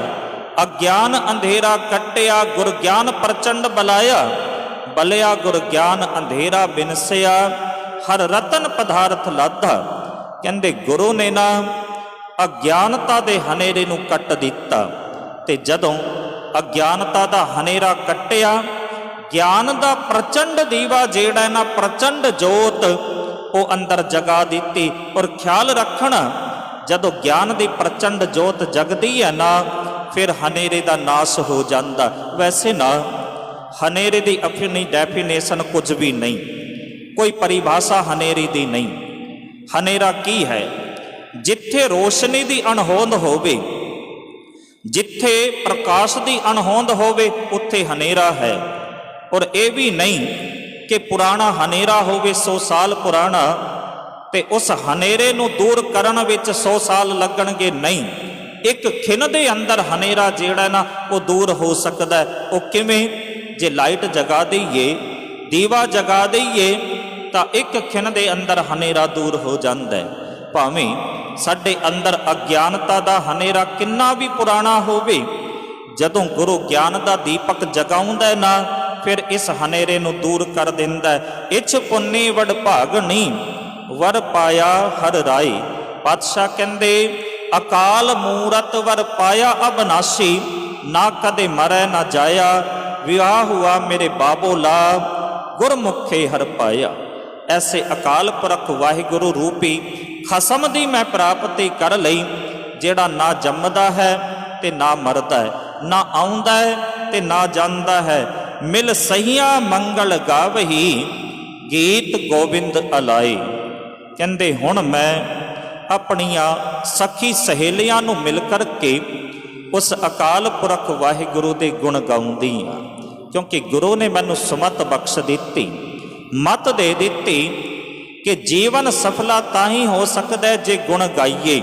ਅਗਿਆਨ ਅੰਧੇਰਾ ਕੱਟਿਆ ਗੁਰ ਗਿਆਨ ਪ੍ਰਚੰਡ ਬਲਾਇਆ। ਬਲਿਆ ਗੁਰ ਗਿਆਨ ਅੰਧੇਰਾ ਬਿਨਸਿਆ, ਹਰ ਰਤਨ ਪਦਾਰਥ ਲਾਧਾ। ਕਹਿੰਦੇ ਗੁਰੂ ਨੇ ਨਾ ਅਗਿਆਨਤਾ ਦੇ ਹਨੇਰੇ ਨੂੰ ਕੱਟ ਦਿੱਤਾ, ਤੇ ਜਦੋਂ ਅਗਿਆਨਤਾ ਦਾ ਹਨੇਰਾ ਕੱਟਿਆ, ਗਿਆਨ ਦਾ ਪ੍ਰਚੰਡ ਦੀਵਾ ਜਿਹੜਾ ਨਾ ਪ੍ਰਚੰਡ ਜੋਤ ਉਹ ਅੰਦਰ ਜਗਾ ਦਿੱਤੀ। ਔਰ ਖਿਆਲ ਰੱਖਣਾ, ਜਦੋਂ ਗਿਆਨ ਦੀ ਪ੍ਰਚੰਡ ਜੋਤ ਜਗਦੀ ਹੈ ਨਾ, ਫਿਰ ਹਨੇਰੇ ਦਾ ਨਾਸ ਹੋ ਜਾਂਦਾ। ਵੈਸੇ ਨਾ ਹਨੇਰੇ ਦੀ ਆਪਣੀ ਡੈਫੀਨੇਸ਼ਨ ਕੁਝ ਵੀ ਨਹੀਂ, ਕੋਈ ਪਰਿਭਾਸ਼ਾ ਹਨੇਰੇ ਦੀ ਨਹੀਂ। ਹਨੇਰਾ ਕੀ ਹੈ? ਜਿੱਥੇ ਰੋਸ਼ਨੀ ਦੀ ਅਣਹੋਂਦ ਹੋਵੇ, ਜਿੱਥੇ ਪ੍ਰਕਾਸ਼ ਦੀ ਅਣਹੋਂਦ ਹੋਵੇ, ਉੱਥੇ ਹਨੇਰਾ ਹੈ। ਔਰ ਇਹ ਵੀ ਨਹੀਂ ਕਿ ਪੁਰਾਣਾ ਹਨੇਰਾ ਹੋਵੇ 100 ਸਾਲ ਪੁਰਾਣਾ, ਤੇ ਉਸ ਹਨੇਰੇ ਨੂੰ ਦੂਰ ਕਰਨ ਵਿੱਚ 100 ਸਾਲ ਲੱਗਣਗੇ। ਨਹੀਂ, ਇੱਕ ਖਿਣ ਦੇ ਅੰਦਰ ਹਨੇਰਾ ਜਿਹੜਾ ਨਾ ਉਹ ਦੂਰ ਹੋ ਸਕਦਾ। ਉਹ ਕਿਵੇਂ? ਜੇ ਲਾਈਟ ਜਗਾ ਦਈਏ, ਦੀਵਾ ਜਗਾ ਦਈਏ, ਤਾਂ ਇੱਕ ਖਿਣ ਦੇ ਅੰਦਰ ਹਨੇਰਾ ਦੂਰ ਹੋ ਜਾਂਦਾ ਹੈ। ਭਾਵੇਂ ਸਾਡੇ ਅੰਦਰ ਅਗਿਆਨਤਾ ਦਾ ਹਨੇਰਾ ਕਿੰਨਾ ਵੀ ਪੁਰਾਣਾ ਹੋਵੇ, ਜਦੋਂ ਗੁਰੂ ਗਿਆਨ ਦਾ ਦੀਪਕ ਜਗਾਉਂਦਾ ਨਾ, ਫਿਰ ਇਸ ਹਨੇਰੇ ਨੂੰ ਦੂਰ ਕਰ ਦਿੰਦਾ ਹੈ। ਇਛ ਪੁੰਨੀ ਵਡ ਭਾਗਣੀ ਵਰ ਪਾਇਆ ਹਰ ਰਾਏ। ਪਾਤਸ਼ਾਹ ਕਹਿੰਦੇ ਅਕਾਲ ਮੂਰਤ ਵਰ ਪਾਇਆ ਅਬਨਾਸ਼ੀ, ਨਾ ਕਦੇ ਮਰੈ ਨਾ ਜਾਇਆ। ਵਿਆਹ ਹੁਆ ਮੇਰੇ ਬਾਬੋਲਾ ਗੁਰਮੁਖੇ ਹਰ ਪਾਇਆ। ਐਸੇ ਅਕਾਲ ਪੁਰਖ ਵਾਹਿਗੁਰੂ ਰੂਪੀ ਖਸਮ ਦੀ ਮੈਂ ਪ੍ਰਾਪਤੀ ਕਰ ਲਈ, ਜਿਹੜਾ ਨਾ ਜੰਮਦਾ ਹੈ ਤੇ ਨਾ ਮਰਦਾ ਹੈ, ਨਾ ਆਉਂਦਾ ਹੈ ਤੇ ਨਾ ਜਾਂਦਾ ਹੈ। ਮਿਲ ਸਹੀਆਂ ਮੰਗਲ ਗਾਵਹੀ ਗੀਤ ਗੋਬਿੰਦ ਅਲਾਏ। ਕਹਿੰਦੇ ਹੁਣ ਮੈਂ ਆਪਣੀਆਂ ਸਖੀ ਸਹੇਲੀਆਂ ਨੂੰ ਮਿਲ ਕਰਕੇ ਉਸ ਅਕਾਲ ਪੁਰਖ ਵਾਹਿਗੁਰੂ ਦੇ ਗੁਣ ਗਾਉਂਦੀ ਹਾਂ, ਕਿਉਂਕਿ ਗੁਰੂ ਨੇ ਮੈਨੂੰ ਸੁਮਤ ਬਖਸ਼ ਦਿੱਤੀ, ਮਤ ਦੇ ਦਿੱਤੀ ਕਿ ਜੀਵਨ ਸਫਲਾ ਤਾਂ ਹੀ ਹੋ ਸਕਦਾ ਜੇ ਗੁਣ ਗਾਈਏ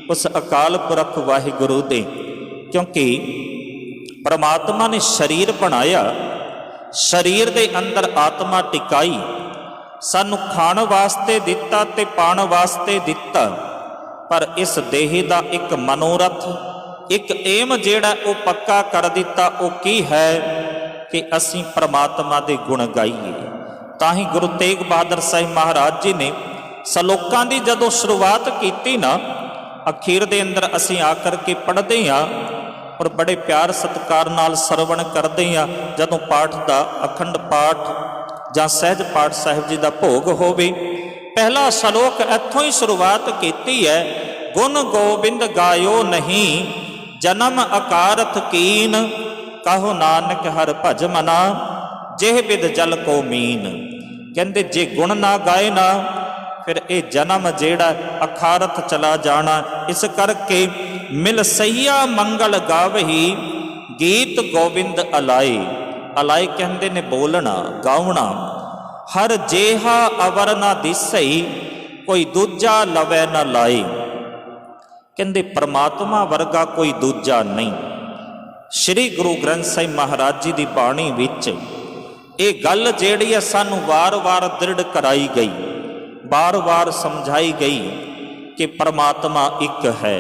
ਉਸ ਅਕਾਲ ਪੁਰਖ ਵਾਹਿਗੁਰੂ ਦੇ। ਕਿਉਂਕਿ ਪਰਮਾਤਮਾ ਨੇ ਸਰੀਰ ਬਣਾਇਆ, ਸਰੀਰ ਦੇ ਅੰਦਰ ਆਤਮਾ ਟਿਕਾਈ, ਸਾਨੂੰ ਖਾਣ ਵਾਸਤੇ ਦਿੱਤਾ ਤੇ ਪਾਣ ਵਾਸਤੇ ਦਿੱਤਾ। ਪਰ ਇਸ ਦੇਹ ਦਾ ਇੱਕ ਮਨੋਰਥ, ਇੱਕ ਏਮ ਜਿਹੜਾ ਉਹ ਪੱਕਾ ਕਰ ਦਿੱਤਾ। ਉਹ ਕੀ ਹੈ? ਕਿ ਅਸੀਂ ਪਰਮਾਤਮਾ ਦੇ ਗੁਣ ਗਾਈਏ। ਤਾਂ ਹੀ ਗੁਰੂ ਤੇਗ ਬਹਾਦਰ ਸਾਹਿਬ ਮਹਾਰਾਜ ਜੀ ਨੇ ਸਲੋਕਾਂ ਦੀ ਜਦੋਂ ਸ਼ੁਰੂਆਤ ਕੀਤੀ ਨਾ, ਅਖੀਰ ਦੇ ਅੰਦਰ ਅਸੀਂ ਆ ਕਰਕੇ ਪੜ੍ਹਦੇ ਹਾਂ ਔਰ ਬੜੇ ਪਿਆਰ ਸਤਿਕਾਰ ਨਾਲ ਸਰਵਣ ਕਰਦੇ ਹਾਂ। ਜਦੋਂ ਪਾਠ ਦਾ ਅਖੰਡ ਪਾਠ ਜਾਂ ਸਹਿਜ ਪਾਠ ਸਾਹਿਬ ਜੀ ਦਾ ਭੋਗ ਹੋਵੇ, ਪਹਿਲਾ ਸ਼ਲੋਕ ਇੱਥੋਂ ਹੀ ਸ਼ੁਰੂਆਤ ਕੀਤੀ ਹੈ। ਗੁਣ ਗੋਬਿੰਦ ਗਾਇਓ ਨਹੀਂ, ਜਨਮ ਅਕਾਰਥ ਕੀਨ, ਕਹੋ ਨਾਨਕ ਹਰ ਭਜ ਮਨਾ, ਜਿਹ ਬਿਦ ਜਲ ਕੋ ਮੀਨ। ਕਹਿੰਦੇ ਜੇ ਗੁਣ ਨਾ ਗਾਏ ਨਾ, ਫਿਰ ਇਹ ਜਨਮ ਜਿਹੜਾ ਅਖਾਰਤ ਚਲਾ ਜਾਣਾ। ਇਸ ਕਰਕੇ ਮਿਲ ਸਈਆ ਮੰਗਲ ਗਾਵਹੀ ਗੀਤ ਗੋਬਿੰਦ ਅਲਾਏ। ਅਲਾਏ ਕਹਿੰਦੇ ਨੇ ਬੋਲਣਾ, ਗਾਉਣਾ। ਹਰ ਜੇਹਾ ਅਵਰ ਨਾ ਦਿਸਈ, ਕੋਈ ਦੂਜਾ ਲਵੈ ਨਾ ਲਾਏ। ਕਹਿੰਦੇ ਪਰਮਾਤਮਾ ਵਰਗਾ ਕੋਈ ਦੂਜਾ ਨਹੀਂ। ਸ੍ਰੀ ਗੁਰੂ ਗ੍ਰੰਥ ਸਾਹਿਬ ਮਹਾਰਾਜ ਜੀ ਦੀ ਬਾਣੀ ਵਿੱਚ ਇਹ ਗੱਲ ਜਿਹੜੀ ਹੈ ਸਾਨੂੰ ਵਾਰ-ਵਾਰ ਦ੍ਰਿੜ ਕਰਾਈ ਗਈ, ਵਾਰ-ਵਾਰ ਸਮਝਾਈ ਗਈ ਕਿ ਪਰਮਾਤਮਾ ਇੱਕ ਹੈ।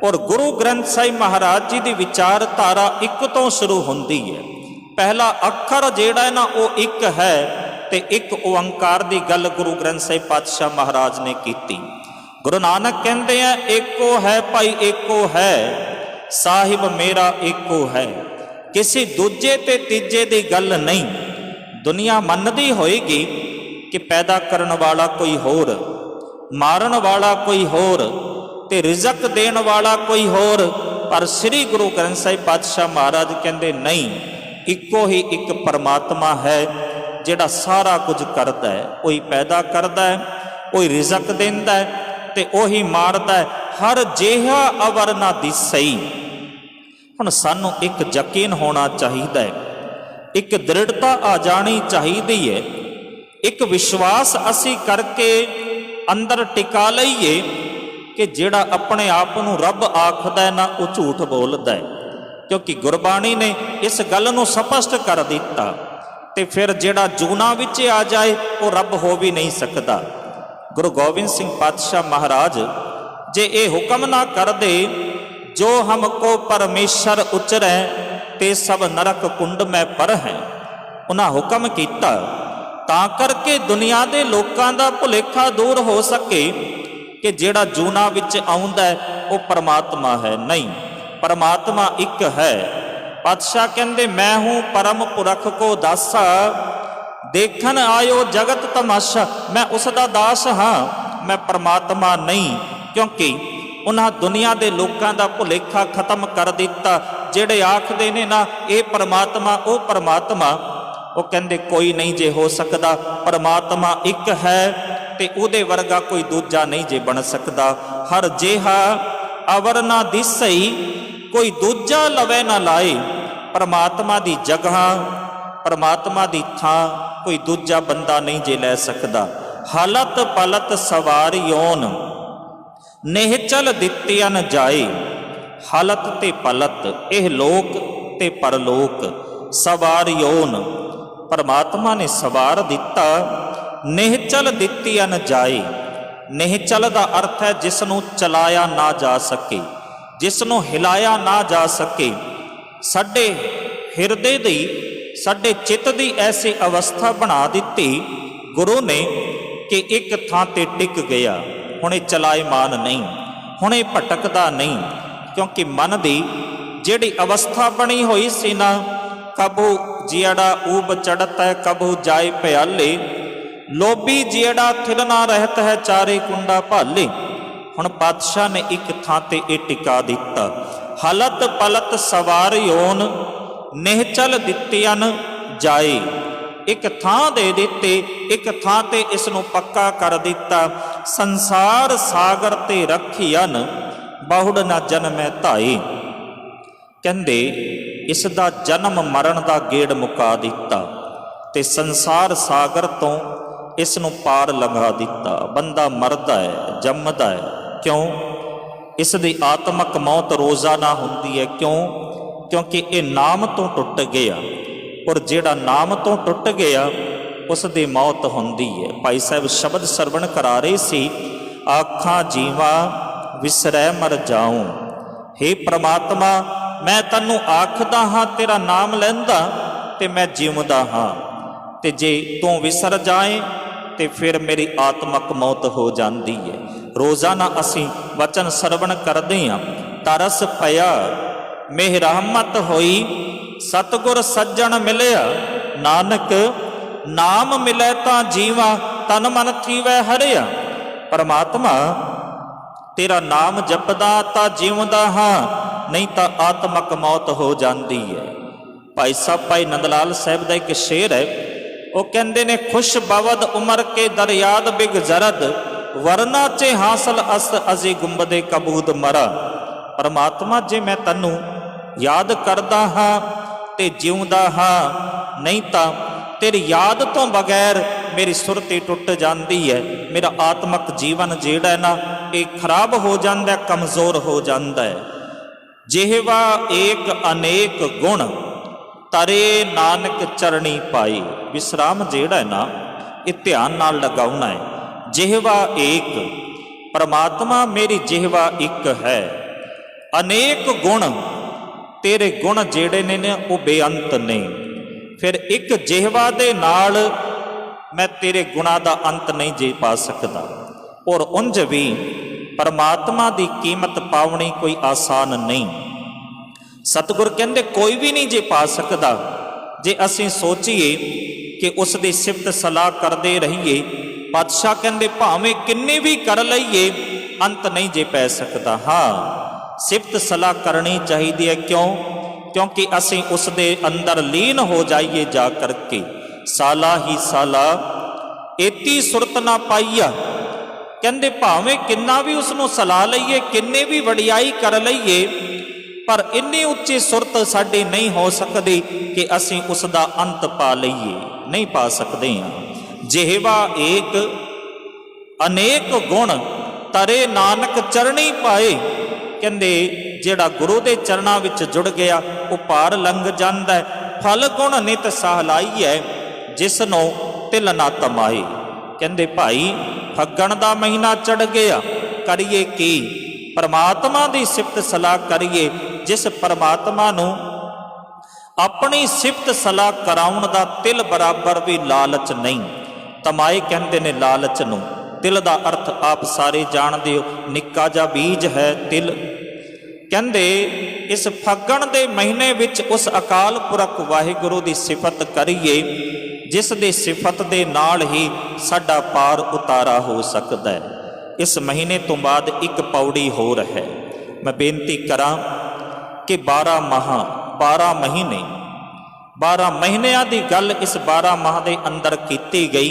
ਔਰ ਗੁਰੂ ਗ੍ਰੰਥ ਸਾਹਿਬ ਮਹਾਰਾਜ ਜੀ ਦੀ ਵਿਚਾਰਧਾਰਾ ਇੱਕ ਤੋਂ ਸ਼ੁਰੂ ਹੁੰਦੀ ਹੈ। ਪਹਿਲਾ ਅੱਖਰ ਜਿਹੜਾ ਹੈ ਨਾ ਉਹ ਇੱਕ ਹੈ, ਤੇ ਇੱਕ ਓੰਕਾਰ ਦੀ ਗੱਲ ਗੁਰੂ ਗ੍ਰੰਥ ਸਾਹਿਬ ਪਾਤਸ਼ਾਹ ਮਹਾਰਾਜ ਨੇ ਕੀਤੀ। ਗੁਰੂ ਨਾਨਕ ਕਹਿੰਦੇ ਆ ਏਕੋ ਹੈ ਭਾਈ ਏਕੋ ਹੈ, ਸਾਹਿਬ ਮੇਰਾ ਏਕੋ ਹੈ। ਕਿਸੇ ਦੂਜੇ ਤੇ ਤੀਜੇ ਦੀ ਗੱਲ ਨਹੀਂ। ਦੁਨੀਆ ਮੰਨਦੀ ਹੋਏਗੀ ਕਿ ਪੈਦਾ ਕਰਨ ਵਾਲਾ ਕੋਈ ਹੋਰ, ਮਾਰਨ ਵਾਲਾ ਕੋਈ ਹੋਰ ਤੇ ਰਿਜ਼ਕ ਦੇਣ ਵਾਲਾ ਕੋਈ ਹੋਰ, ਪਰ ਸ੍ਰੀ ਗੁਰੂ ਗ੍ਰੰਥ ਸਾਹਿਬ ਪਾਤਸ਼ਾਹ ਮਹਾਰਾਜ ਕਹਿੰਦੇ ਨਹੀਂ, ਇੱਕੋ ਹੀ ਇੱਕ ਪਰਮਾਤਮਾ ਹੈ ਜਿਹੜਾ ਸਾਰਾ ਕੁਝ ਕਰਦਾ ਹੈ। ਉਹੀ ਪੈਦਾ ਕਰਦਾ ਹੈ, ਉਹੀ ਰਿਜ਼ਕ ਦਿੰਦਾ ਹੈ ਤੇ ਉਹੀ ਮਾਰਦਾ ਹੈ। ਹਰ ਜਿਹਾ ਅਵਰ ਨਾ ਦਿਸਈ। ਹੁਣ ਸਾਨੂੰ ਇੱਕ ਯਕੀਨ ਹੋਣਾ ਚਾਹੀਦਾ ਹੈ, ਇੱਕ ਦ੍ਰਿੜਤਾ ਆ ਜਾਣੀ ਚਾਹੀਦੀ ਹੈ, ਇੱਕ ਵਿਸ਼ਵਾਸ ਅਸੀਂ ਕਰਕੇ ਅੰਦਰ ਟਿਕਾ ਲਈਏ ਕਿ ਜਿਹੜਾ ਆਪਣੇ ਆਪ ਨੂੰ ਰੱਬ ਆਖਦਾ ਹੈ ਨਾ, ਉਹ ਝੂਠ ਬੋਲਦਾ ਹੈ। ਕਿਉਂਕਿ ਗੁਰਬਾਣੀ ਨੇ ਇਸ ਗੱਲ ਨੂੰ ਸਪਸ਼ਟ ਕਰ ਦਿੱਤਾ। ਤੇ ਫਿਰ ਜਿਹੜਾ ਜੂਨਾ ਵਿੱਚ ਆ ਜਾਏ ਉਹ ਰੱਬ ਹੋ ਵੀ ਨਹੀਂ ਸਕਦਾ। ਗੁਰੂ ਗੋਬਿੰਦ ਸਿੰਘ ਪਾਤਸ਼ਾਹ ਮਹਾਰਾਜ ਜੇ ਇਹ ਹੁਕਮ ਨਾ ਕਰਦੇ, ਜੋ ਹਮਕੋ ਪਰਮੇਸ਼ਰ ਉਚਰੈ ਤੇ ਸਭ ਨਰਕ ਕੁੰਡ ਮੈਂ ਪਰ ਹੈ, ਉਹਨਾਂ ਹੁਕਮ ਕੀਤਾ ਤਾਂ ਕਰਕੇ ਦੁਨੀਆ ਦੇ ਲੋਕਾਂ ਦਾ ਭੁਲੇਖਾ ਦੂਰ ਹੋ ਸਕੇ ਕਿ ਜਿਹੜਾ ਜੂਨਾ ਵਿੱਚ ਆਉਂਦਾ ਉਹ ਪਰਮਾਤਮਾ ਹੈ। ਨਹੀਂ, ਪਰਮਾਤਮਾ ਇੱਕ ਹੈ। ਪਾਤਸ਼ਾਹ ਕਹਿੰਦੇ ਮੈਂ ਹੂੰ ਪਰਮ ਪੁਰਖ ਕੋ ਦਾਸਾ, ਦੇਖਣ ਆਇਓ ਜਗਤ ਤਮਾਸ਼ਾ। ਮੈਂ ਉਸ ਦਾ ਦਾਸ ਹਾਂ, ਮੈਂ ਪਰਮਾਤਮਾ ਨਹੀਂ। ਕਿਉਂਕਿ ਉਹਨਾਂ ਦੁਨੀਆ ਦੇ ਲੋਕਾਂ ਦਾ ਭੁਲੇਖਾ ਖਤਮ ਕਰ ਦਿੱਤਾ। ਜਿਹੜੇ ਆਖਦੇ ਨੇ ਨਾ ਇਹ ਪਰਮਾਤਮਾ ਉਹ ਪਰਮਾਤਮਾ, ਉਹ ਕਹਿੰਦੇ ਕੋਈ ਨਹੀਂ ਜੇ ਹੋ ਸਕਦਾ। ਪਰਮਾਤਮਾ ਇੱਕ ਹੈ ਤੇ ਉਹਦੇ ਵਰਗਾ ਕੋਈ ਦੂਜਾ ਨਹੀਂ ਜੇ ਬਣ ਸਕਦਾ। ਹਰ ਜਿਹਾ ਅਵਰ ਨਾ ਦਿਸਈ, ਕੋਈ ਦੂਜਾ ਲਵੇ ਨਾ ਲਾਏ। ਪਰਮਾਤਮਾ ਦੀ ਜਗ੍ਹਾ, ਪਰਮਾਤਮਾ ਦੀ ਥਾਂ ਕੋਈ ਦੂਜਾ ਬੰਦਾ ਨਹੀਂ ਜੇ ਲੈ ਸਕਦਾ। ਹਾਲਤ ਪਲਤ ਸਵਾਰਿਓਨ ਨਿਹਚਲ ਦਿੱਤਿਆਂ ਨ ਜਾਏ। ਹਾਲਤ ਤੇ ਪਲਤ ਇਹ ਲੋਕ ਤੇ ਪਰਲੋਕ, ਸਵਾਰਿਓਨ ਪਰਮਾਤਮਾ ਨੇ ਸਵਾਰ ਦਿੱਤਾ। ਨਿਹਚਲ ਦਿੱਤਿਆਂ ਨ ਜਾਏ। ਨਿਹਚਲ ਦਾ ਅਰਥ ਹੈ ਜਿਸ ਨੂੰ ਚਲਾਇਆ ਨਾ ਜਾ ਸਕੇ, ਜਿਸ ਨੂੰ ਹਿਲਾਇਆ ਨਾ ਜਾ ਸਕੇ। ਸਾਡੇ ਹਿਰਦੇ ਦੀ, ਸਾਡੇ ਚਿੱਤ ਦੀ ਐਸੀ ਅਵਸਥਾ ਬਣਾ ਦਿੱਤੀ ਗੁਰੂ ਨੇ ਕਿ ਇੱਕ ਥਾਂ ਤੇ ਟਿਕ ਗਿਆ। ਹੁਣ ਇਹ ਚਲਾਇਮਾਨ ਨਹੀਂ, ਹੁਣ ਇਹ ਭਟਕਦਾ ਨਹੀਂ। ਕਿਉਂਕਿ ਮਨ ਦੀ ਜਿਹੜੀ ਅਵਸਥਾ ਬਣੀ ਹੋਈ ਸੀ ਨਾ, ਕਬੂ ਜਿਹੜਾ ਊਬ ਚੜਤ ਹੈ ਕਬੂ ਜਾਏ ਪਿਆਲੇ, ਲੋਭੀ ਜਿਹੜਾ ਥਿਰ ਨਾ ਰਹਿਤ ਹੈ ਚਾਰੇ ਕੁੰਡਾ ਭਾਲੇ। ਹੁਣ ਪਾਤਸ਼ਾਹ ਨੇ ਇੱਕ ਥਾਂ ਤੇ ਇਹ ਟਿਕਾ ਦਿੱਤਾ। ਹਲਤ ਪਲਤ ਸਵਾਰਿਓਨ ਨਿਹਚਲ ਦਿੱਤਿਆਂ ਜਾਏ। ਇੱਕ ਥਾਂ ਦੇ ਦਿੱਤੇ, ਇੱਕ ਥਾਂ ਤੇ ਇਸ ਨੂੰ ਪੱਕਾ ਕਰ ਦਿੱਤਾ। ਸੰਸਾਰ ਸਾਗਰ ਤੇ ਰੱਖੀਅਨ ਬਹੁੜ ਨਾ ਜਨਮੈ ਧਾਈ। ਕਹਿੰਦੇ ਇਸ ਦਾ ਜਨਮ ਮਰਨ ਦਾ ਗੇੜ ਮੁਕਾ ਦਿੱਤਾ ਤੇ ਸੰਸਾਰ ਸਾਗਰ ਤੋਂ ਇਸ ਨੂੰ ਪਾਰ ਲੰਘਾ ਦਿੱਤਾ। ਬੰਦਾ ਮਰਦਾ ਹੈ, ਜੰਮਦਾ ਹੈ, ਕਿਉਂ? ਇਸ ਦੀ ਆਤਮਕ ਮੌਤ ਰੋਜ਼ਾਨਾ ਹੁੰਦੀ ਹੈ। ਕਿਉਂ? ਕਿਉਂਕਿ ਇਹ ਨਾਮ ਤੋਂ ਟੁੱਟ ਗਿਆ, ਔਰ ਜਿਹੜਾ ਨਾਮ ਤੋਂ ਟੁੱਟ ਗਿਆ ਉਸ ਦੀ ਮੌਤ ਹੁੰਦੀ ਹੈ। ਭਾਈ ਸਾਹਿਬ ਸ਼ਬਦ ਸਰਵਣ ਕਰਾ ਰਹੇ ਸੀ, ਆਖਾਂ ਜੀਵਾ ਵਿਸਰੈ ਮਰ ਜਾਉ। ਹੇ ਪ੍ਰਮਾਤਮਾ, ਮੈਂ ਤੈਨੂੰ ਆਖਦਾ ਹਾਂ, ਤੇਰਾ ਨਾਮ ਲੈਂਦਾ ਤੇ ਮੈਂ ਜਿਉਂਦਾ ਹਾਂ, ਤੇ ਜੇ ਤੂੰ ਵਿਸਰ ਜਾਏ ਤੇ ਫਿਰ ਮੇਰੀ ਆਤਮਕ ਮੌਤ ਹੋ ਜਾਂਦੀ ਹੈ। ਰੋਜ਼ਾਨਾ ਅਸੀਂ ਵਚਨ ਸਰਵਣ ਕਰਦੇ ਹਾਂ। ਤਰਸ ਪਿਆ ਮੇਹ ਰਹਿਮਤ ਹੋਈ, ਸਤਿਗੁਰ ਸੱਜਣ ਮਿਲਿਆ, ਨਾਨਕ ਨਾਮ ਮਿਲੇ ਤਾਂ ਜੀਵਾ, ਤਨ ਮਨ ਥੀਵੈ ਹਰਿਆ। ਪਰਮਾਤਮਾ ਤੇਰਾ ਨਾਮ ਜਪਦਾ ਤਾਂ ਜਿਉਂਦਾ ਹਾਂ, ਨਹੀਂ ਤਾਂ ਆਤਮਕ ਮੌਤ ਹੋ ਜਾਂਦੀ ਹੈ। ਭਾਈ ਸਾਹਿਬ ਭਾਈ ਨੰਦ ਲਾਲ ਸਾਹਿਬ ਦਾ ਇੱਕ ਸ਼ੇਰ ਹੈ, ਉਹ ਕਹਿੰਦੇ ਨੇ, ਖੁਸ਼ ਬਵਦ ਉਮਰ ਕੇ ਦਰਿਆਦ ਬਿਗ ਜ਼ਰਦ, ਵਰਨਾ ਚੇ ਹਾਸਲ ਅਸ ਅਜ਼ੀ ਗੁੰਬਦੇ ਕਬੂਦ ਮਰਾ। ਪਰਮਾਤਮਾ ਜੇ ਮੈਂ ਤੈਨੂੰ ਯਾਦ ਕਰਦਾ ਹਾਂ ਤੇ ਜਿਉਂਦਾ ਹਾਂ, ਨਹੀਂ ਤਾਂ ਤੇਰੀ ਯਾਦ ਤੋਂ ਬਗੈਰ ਮੇਰੀ ਸੁਰਤੀ ਟੁੱਟ ਜਾਂਦੀ ਹੈ। ਮੇਰਾ ਆਤਮਕ ਜੀਵਨ ਜਿਹੜਾ ਨਾ ਇਹ ਖਰਾਬ ਹੋ ਜਾਂਦਾ, ਕਮਜ਼ੋਰ ਹੋ ਜਾਂਦਾ ਹੈ। ਜਿਹਵਾ ਏਕ ਅਨੇਕ ਗੁਣ ਤਰੇ ਨਾਨਕ ਚਰਣੀ ਪਾਈ। ਵਿਸਰਾਮ ਜਿਹੜਾ ਹੈ ਨਾ ਇਹ ਧਿਆਨ ਨਾਲ ਲਗਾਉਣਾ ਹੈ। ਜਿਹਵਾ ਏਕ, ਪਰਮਾਤਮਾ ਮੇਰੀ ਜਿਹਵਾ ਇੱਕ ਹੈ। ਅਨੇਕ ਗੁਣ, ਤੇਰੇ ਗੁਣ ਜਿਹੜੇ ਨੇ ਉਹ ਬੇਅੰਤ ਨੇ। ਫਿਰ ਇੱਕ ਜਿਹਵਾ ਦੇ ਨਾਲ ਮੈਂ ਤੇਰੇ ਗੁਣਾਂ ਦਾ ਅੰਤ ਨਹੀਂ ਜੇ ਪਾ ਸਕਦਾ। ਔਰ ਉਂਝ ਵੀ ਪਰਮਾਤਮਾ ਦੀ ਕੀਮਤ ਪਾਉਣੀ ਕੋਈ ਆਸਾਨ ਨਹੀਂ। ਸਤਿਗੁਰ ਕਹਿੰਦੇ ਕੋਈ ਵੀ ਨਹੀਂ ਜੇ ਪਾ ਸਕਦਾ। जे असीं सोचीए कि उस दी सिफत सलाह करते रहिए, पातशाह कहंदे भावें किन्नी भी कर लईए अंत नहीं जे पै सकता। हाँ, सिफत सलाह करनी चाहिए है। क्यों? क्योंकि असीं उस दे अंदर लीन हो जाइए जा करके। साला ही साला एती सुरत ना पाईया, कहंदे भावें किन्ना भी उसनों सलाह लईए, किन्ने भी वडियाई कर लईए, पर इन्नी उच्ची सुरत साडी नहीं हो सकती कि असीं उसका अंत पा लईए, नहीं पा सकते हैं। जिहवा एक अनेक गुण तरे नानक चरणी पाए, कहंदे जिहड़ा गुरु दे चरणां विच जुड़ गया वो पार लंघ जांदा है। फल गुण नित सहलाई है, जिसनों तिल ना तमाए। कहंदे भाई फग्गण दा महीना चढ़ गया, करिए की? परमात्मा दी सिफत सलाह करिए, जिस परमात्मा नूं अपनी सिफत सलाह कराउण दा तिल बराबर भी लालच नहीं। तमाए कहंदे ने लालच नूं। तिल दा अर्थ आप सारे जानदे हो, निक्का जा बीज है तिल। कहंदे इस फग्गण दे महीने विच उस अकाल पुरख वाहिगुरु दी सिफत करिए, जिस दी सिफत दे नाल ही साडा पार उतारा हो सकदा है। इस महीने तो बाद एक पौड़ी होर है। मैं बेनती करां कि 12 माह 12 महीने 12 महीनों की गल इस 12 माह के अंदर की गई।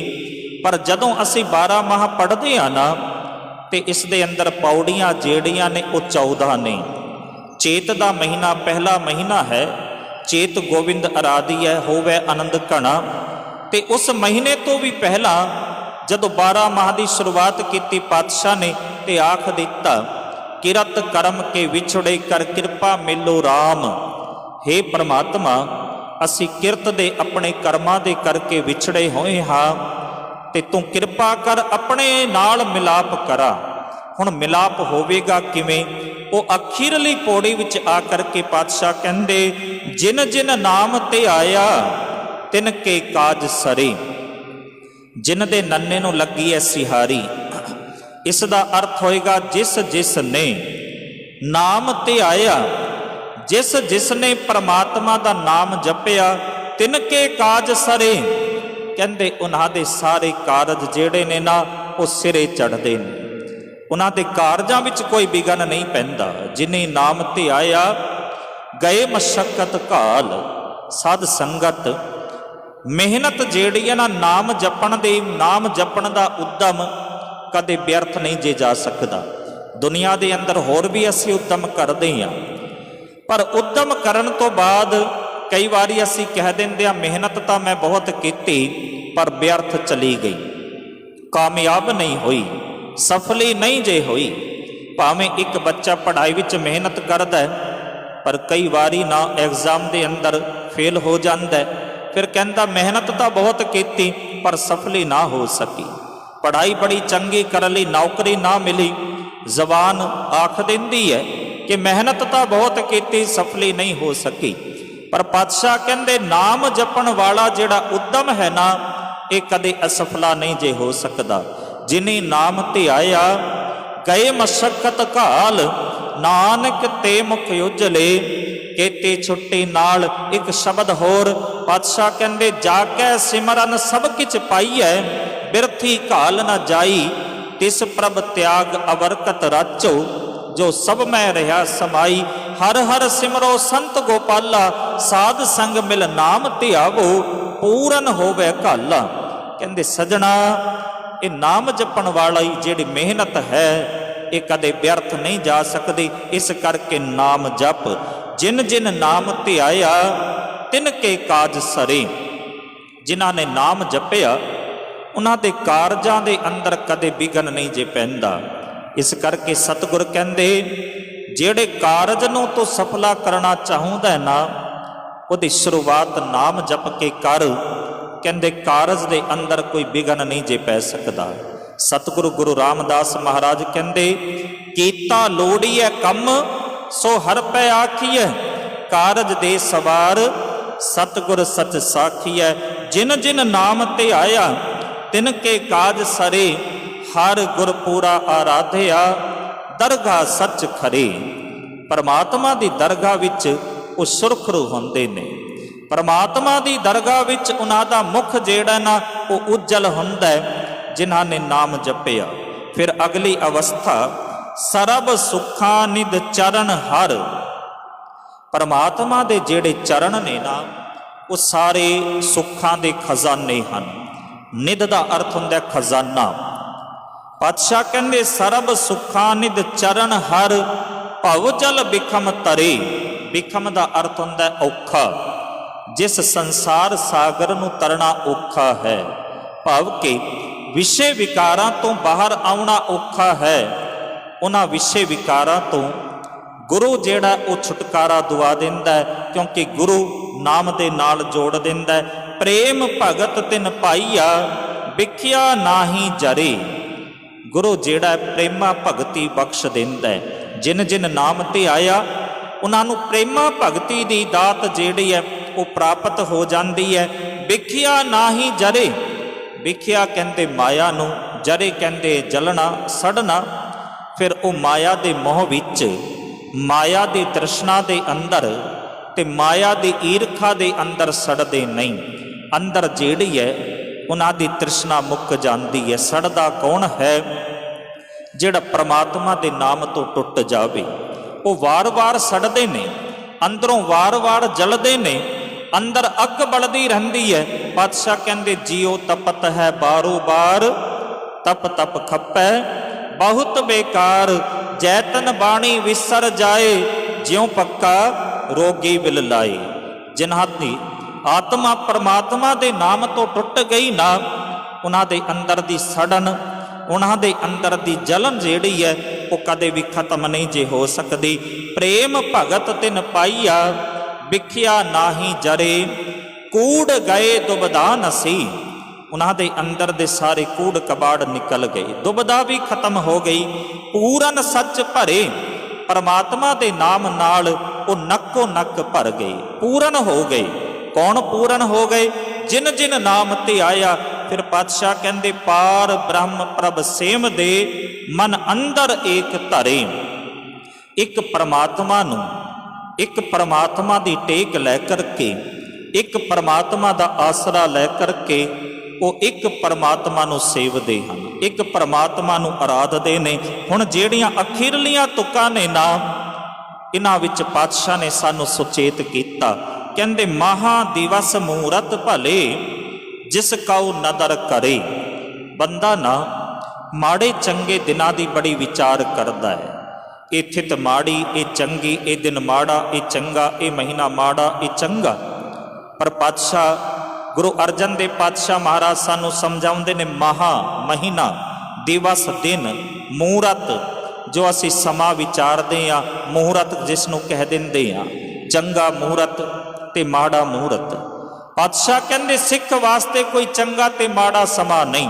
पर जदों असी 12 माह पढ़ते हैं ना, तो इस दे अंदर पौड़ियाँ जेड़ियाँ ने वो 14 ने। चेत का महीना पहला महीना है, चेत गोविंद आराधिया होवे आनंद घना। तो उस महीने तो भी पहला जदों 12 माह की शुरुआत की पातशाह ने ते आख दिता, किरत करम के विछड़े कर कृपा मिलो राम। हे परमात्मा, असी किरत दे अपने कर्मां दे करके विछड़े होए हाँ, ते तू किरपा कर अपने नाल मिलाप करा। हुण मिलाप होवेगा किवें? वो अखीरली पौड़ी विच आ करके पातशाह कहंदे, जिन जिन नाम ते आया तिन के काज सरे। जिन दे नन्ने नूं लगी है सिहारी, इसका अर्थ होएगा जिस जिस ने नाम ते आया, जिस जिसने परमात्मा का नाम जपिया, तिनके काज सरे। कहंदे उन्हां दे सारे कारज जेड़े ने ना वो सिरे चढ़दे ने, उन्हां दे कारजां विच कोई बिघन नहीं पैंदा। जिन्हें नाम ते आया गए मशक्कत घाल, साध संगत मेहनत जेड़ी है ना नाम जपण दे, नाम जपण दा उद्यम कदे व्यर्थ नहीं जे जा सकता। दुनिया दे अंदर होर भी असी उद्यम करते हैं, पर उद्यम करन तो बाद कई बारी असी कह देंदे आ मेहनत तो मैं बहुत की पर व्यर्थ चली गई, कामयाब नहीं हुई, सफली नहीं जे हुई। भावें एक बच्चा पढ़ाई विच मेहनत करदा है, पर कई बारी ना एग्जाम दे अंदर फेल हो जाता है, फिर कहता मेहनत तो बहुत की पर सफली ना हो सकी। पढ़ाई बड़ी चंगी कर ली, नौकरी ना मिली, जबान आख देंदी है कि मेहनत तो बहुत की सफली नहीं हो सकी। पर पातशाह कहंदे नाम जपण वाला जिहड़ा उद्यम है ना, ये कदे असफला नहीं जे हो सकता। जिन्हें नाम ते आया गए मशक्कत घाल, नानक ते मुख उजले। केते छुट्टी नाल एक शब्द होर पातशाह कहंदे, जाकै सिमरन सब किछ पाईऐ, बिरथी घाल न जाई, तिस प्रभ त्याग अवरकत राचो, जो सब मैं रहा समाई। हर हर सिमरो संत गोपाला, साध संग मिल नाम ते आवो, पूरन होवे घाला। कहंदे सजना ये नाम जपण वाली जिहड़ी मेहनत है ये कदे व्यर्थ नहीं जा सकती। इस करके नाम जप, जिन जिन नाम ते आया तिन के काज सरे। जिन्हां ने नाम जपिया उन्हां दे कारजां दे अंदर कदे विघन नहीं जे पैंदा। इस करके सतगुर कहंदे जेड़े कारज नूं तो सफला करना चाहुंदा है ना, उहदी शुरुआत नाम जप के कर। कहंदे कारज दे अंदर कोई विघन नहीं जे पै सकदा। सतगुरु गुरु रामदास महाराज कहंदे, कीता लोड़ीए कम सो हर पै आखिए, कारज दे सवार सतगुर सच साखिए। जिन जिन नाम ते आया तिन के काज सरे, हर गुर पूरा आराध्या, दरगाह सच खरे। परमात्मा दी दरगाह विच वो सुरखरू होंदे ने। परमात्मा दी दरगाह विच उन्हां दा मुख जिहड़ा ना वो उज्जल हुंदा है जिन्हां ने नाम जपिया। फिर अगली अवस्था सरब सुखां निध चरण हर। परमात्मा दे जिहड़े चरण ने ना वो सारे सुखां दे खजाने हन। निध दा अर्थ हुंदा खजाना। पातशाह कहंदे सरब सुखां निध चरण हर भव जल बिखम तरे। बिखम दा अर्थ हुंदा औखा। जिस संसार सागर नूं तरना औखा है, भाव के विषय विकारां तो बाहर आउणा औखा है, उन्हां विषय विकारां तो गुरु जिहड़ा वो छुटकारा दुआ दिंदा है, क्योंकि गुरु नाम दे नाल जोड़ दिंदा है। प्रेम भगत तिन पाईया विख्या नाही जरे। गुरु जिहड़ा प्रेमा भगती बख्श दिंदा है। जिन जिन नाम ते आया उन्हां नूं प्रेमा भगती दी दात जिहड़ी है वो प्राप्त हो जाती है। विख्या नाही जरे। विख्या कहते माया नूं, जरे कहते जलना सड़ना। फिर वो माया दे मोह विच, माया दी तृष्णा दे अंदर ते माया दी ईरखा दे अंदर सड़दे नहीं। अंदर जिहड़ी है उन्हां दी तृष्णा मुक जाती है। सड़दा कौन है? जिहड़ा परमात्मा दे नाम तो टुट जावे। वो वार वार सड़दे ने, अंदरों वार वार जलदे ने, अंदर अग बलदी रहंदी है। पातशाह कहंदे जियो तपत है बारो बार, तप तप खपै बहुत बेकार। जैतन बाणी विसर जाए, ज्यों पक्का रोगी विल लाए। जिन्हां दी आत्मा परमात्मा दे नाम तो टुट गई ना, उन्हां दे अंदर दी सड़न, उन्हां दे अंदर दी जलन जिहड़ी है वो कदे भी खत्म नहीं जे हो सकती। प्रेम भगत तिन पाईया विख्या नाही जरे। कूड़ गए दुबदा नसी। उन्हां दे अंदर दे सारे कूड़ कबाड़ निकल गए, दुबदा भी खत्म हो गई। पूरन सच भरे। परमात्मा दे नाम नाल वो नक्को नक भर गए, पूरन हो गए। कौन पूरन हो गए? जिन जिन नाम ते आया। फिर पातशाह कहंदे पार ब्रह्म प्रभ सेम दे, मन अंदर एक धरे। एक परमात्मा नूं, एक परमात्मा दी टेक लै करके, एक परमात्मा दा आसरा लै करके वो एक परमात्मा नूं सेवदे हन, एक परमात्मा नूं आराधदे ने। हुण जिहड़ियां अखीरलियां तुकां ने ना, इन्हां विच पातशाह ने सानू सुचेत कीता। कहंदे महा दिवस मूरत भले, जिस काऊ नदर करे। बंदा ना माड़े चंगे दिनां दी बड़ी विचार करदा है। ये थित माड़ी, ये चंगी, ये दिन माड़ा, ये चंगा, ये महीना माड़ा, ये चंगा। पर पातशाह गुरु अर्जन देव पातशाह महाराज सानू समझाउंदे ने महा महीना, दिवस दिन, मूरत जो असी समा विचारदे आ, मूरत जिसनू कह दिंदे आ, चंगा मूरत ते माड़ा मूरत। पातशाह कहंदे सिख वास्ते कोई चंगा ते माड़ा समा नहीं।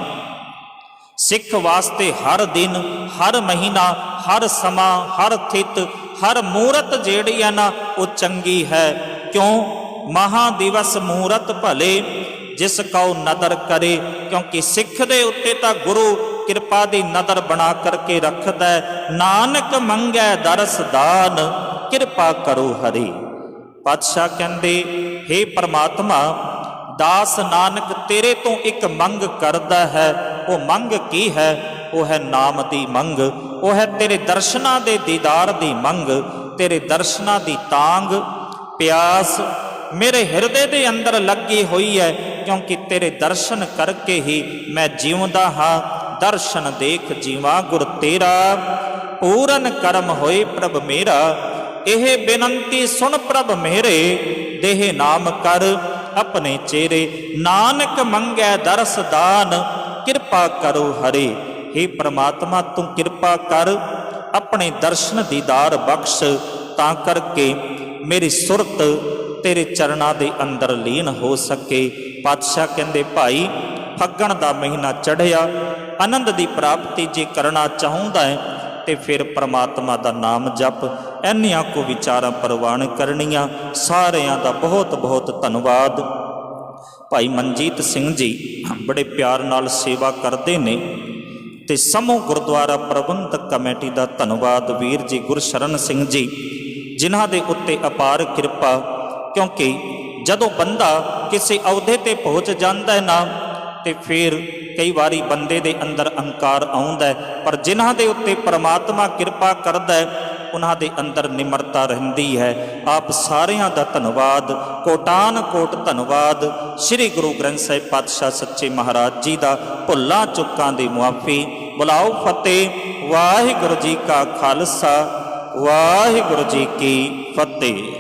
सिख वास्ते हर दिन, हर महीना, हर समा, हर थित, हर मूरत जिहड़ी है ना वो चंगी है। क्यों? महादिवस मूरत भले, जिस कौ नदर करे। क्योंकि सिख दे उत्ते तां गुरु किरपा दी नदर बना करके रखदा है। नानक मंगै दरस दान, किरपा करो हरि। पातशाह कहंदे हे परमात्मा, दास नानक तेरे तो एक मंग करदा है। वो मंग की है? वो है नाम दी मंग, वो है तेरे दर्शना दे दीदार दी मंग, तेरे दर्शना दी तांग प्यास मेरे हिरदे दे अंदर लगी हुई है। क्योंकि तेरे दर्शन करके ही मैं जीवदा हाँ, दर्शन देख जीवा गुर तेरा, पूरन कर्म होए प्रभ मेरा। एह बेनंती सुन प्रभ मेरे, देह नाम कर अपने चेरे। नानक मंगै दरस दान, किरपा करो हरे। हे परमात्मा तू किरपा कर, अपने दर्शन दीदार बख्श, तां करके मेरी सुरत तेरे चरणा दे अंदर लीन हो सके। पातशाह कहंदे भाई फग्गण दा महीना चढ़िया, आनंद दी प्राप्ति जे करना चाहुंदा है ते फिर परमात्मा दा नाम जप। इन्नियां को विचारां प्रवान करनियां। सारियां दा बहुत बहुत धन्नवाद। भाई मनजीत सिंह जी बड़े प्यार नाल सेवा करते ने ते समूह गुरुद्वारा प्रबंधक कमेटी का धन्नवाद वीर जी गुरशरण सिंह जी, जिन्हां दे उत्ते अपार किरपा। क्योंकि ਜਦੋਂ ਬੰਦਾ ਕਿਸੇ ਅਹੁਦੇ ਤੇ ਪਹੁੰਚ ਜਾਂਦਾ ਹੈ ਨਾ, ਤੇ ਫਿਰ ਕਈ ਵਾਰੀ ਬੰਦੇ ਦੇ ਅੰਦਰ ਅਹੰਕਾਰ ਆਉਂਦਾ ਹੈ, ਪਰ ਜਿਨ੍ਹਾਂ ਦੇ ਉੱਤੇ ਪ੍ਰਮਾਤਮਾ ਕਿਰਪਾ ਕਰਦਾ ਹੈ ਉਹਨਾਂ ਦੇ ਅੰਦਰ ਨਿਮਰਤਾ ਰਹਿੰਦੀ ਹੈ। ਆਪ ਸਾਰਿਆਂ ਦਾ ਧੰਨਵਾਦ, ਕੋਟਾਨ ਕੋਟ ਧੰਨਵਾਦ। ਸ੍ਰੀ ਗੁਰੂ ਗ੍ਰੰਥ ਸਾਹਿਬ ਪਾਤਸ਼ਾਹ ਸੱਚੇ ਮਹਾਰਾਜ ਜੀ ਦਾ ਭੁੱਲਾਂ ਚੁੱਕਾਂ ਦੀ ਮੁਆਫੀ। ਬੁਲਾਓ ਫਤਿਹ। ਵਾਹਿਗੁਰੂ ਜੀ ਕਾ ਖਾਲਸਾ, ਵਾਹਿਗੁਰੂ ਜੀ ਕੀ ਫਤਿਹ।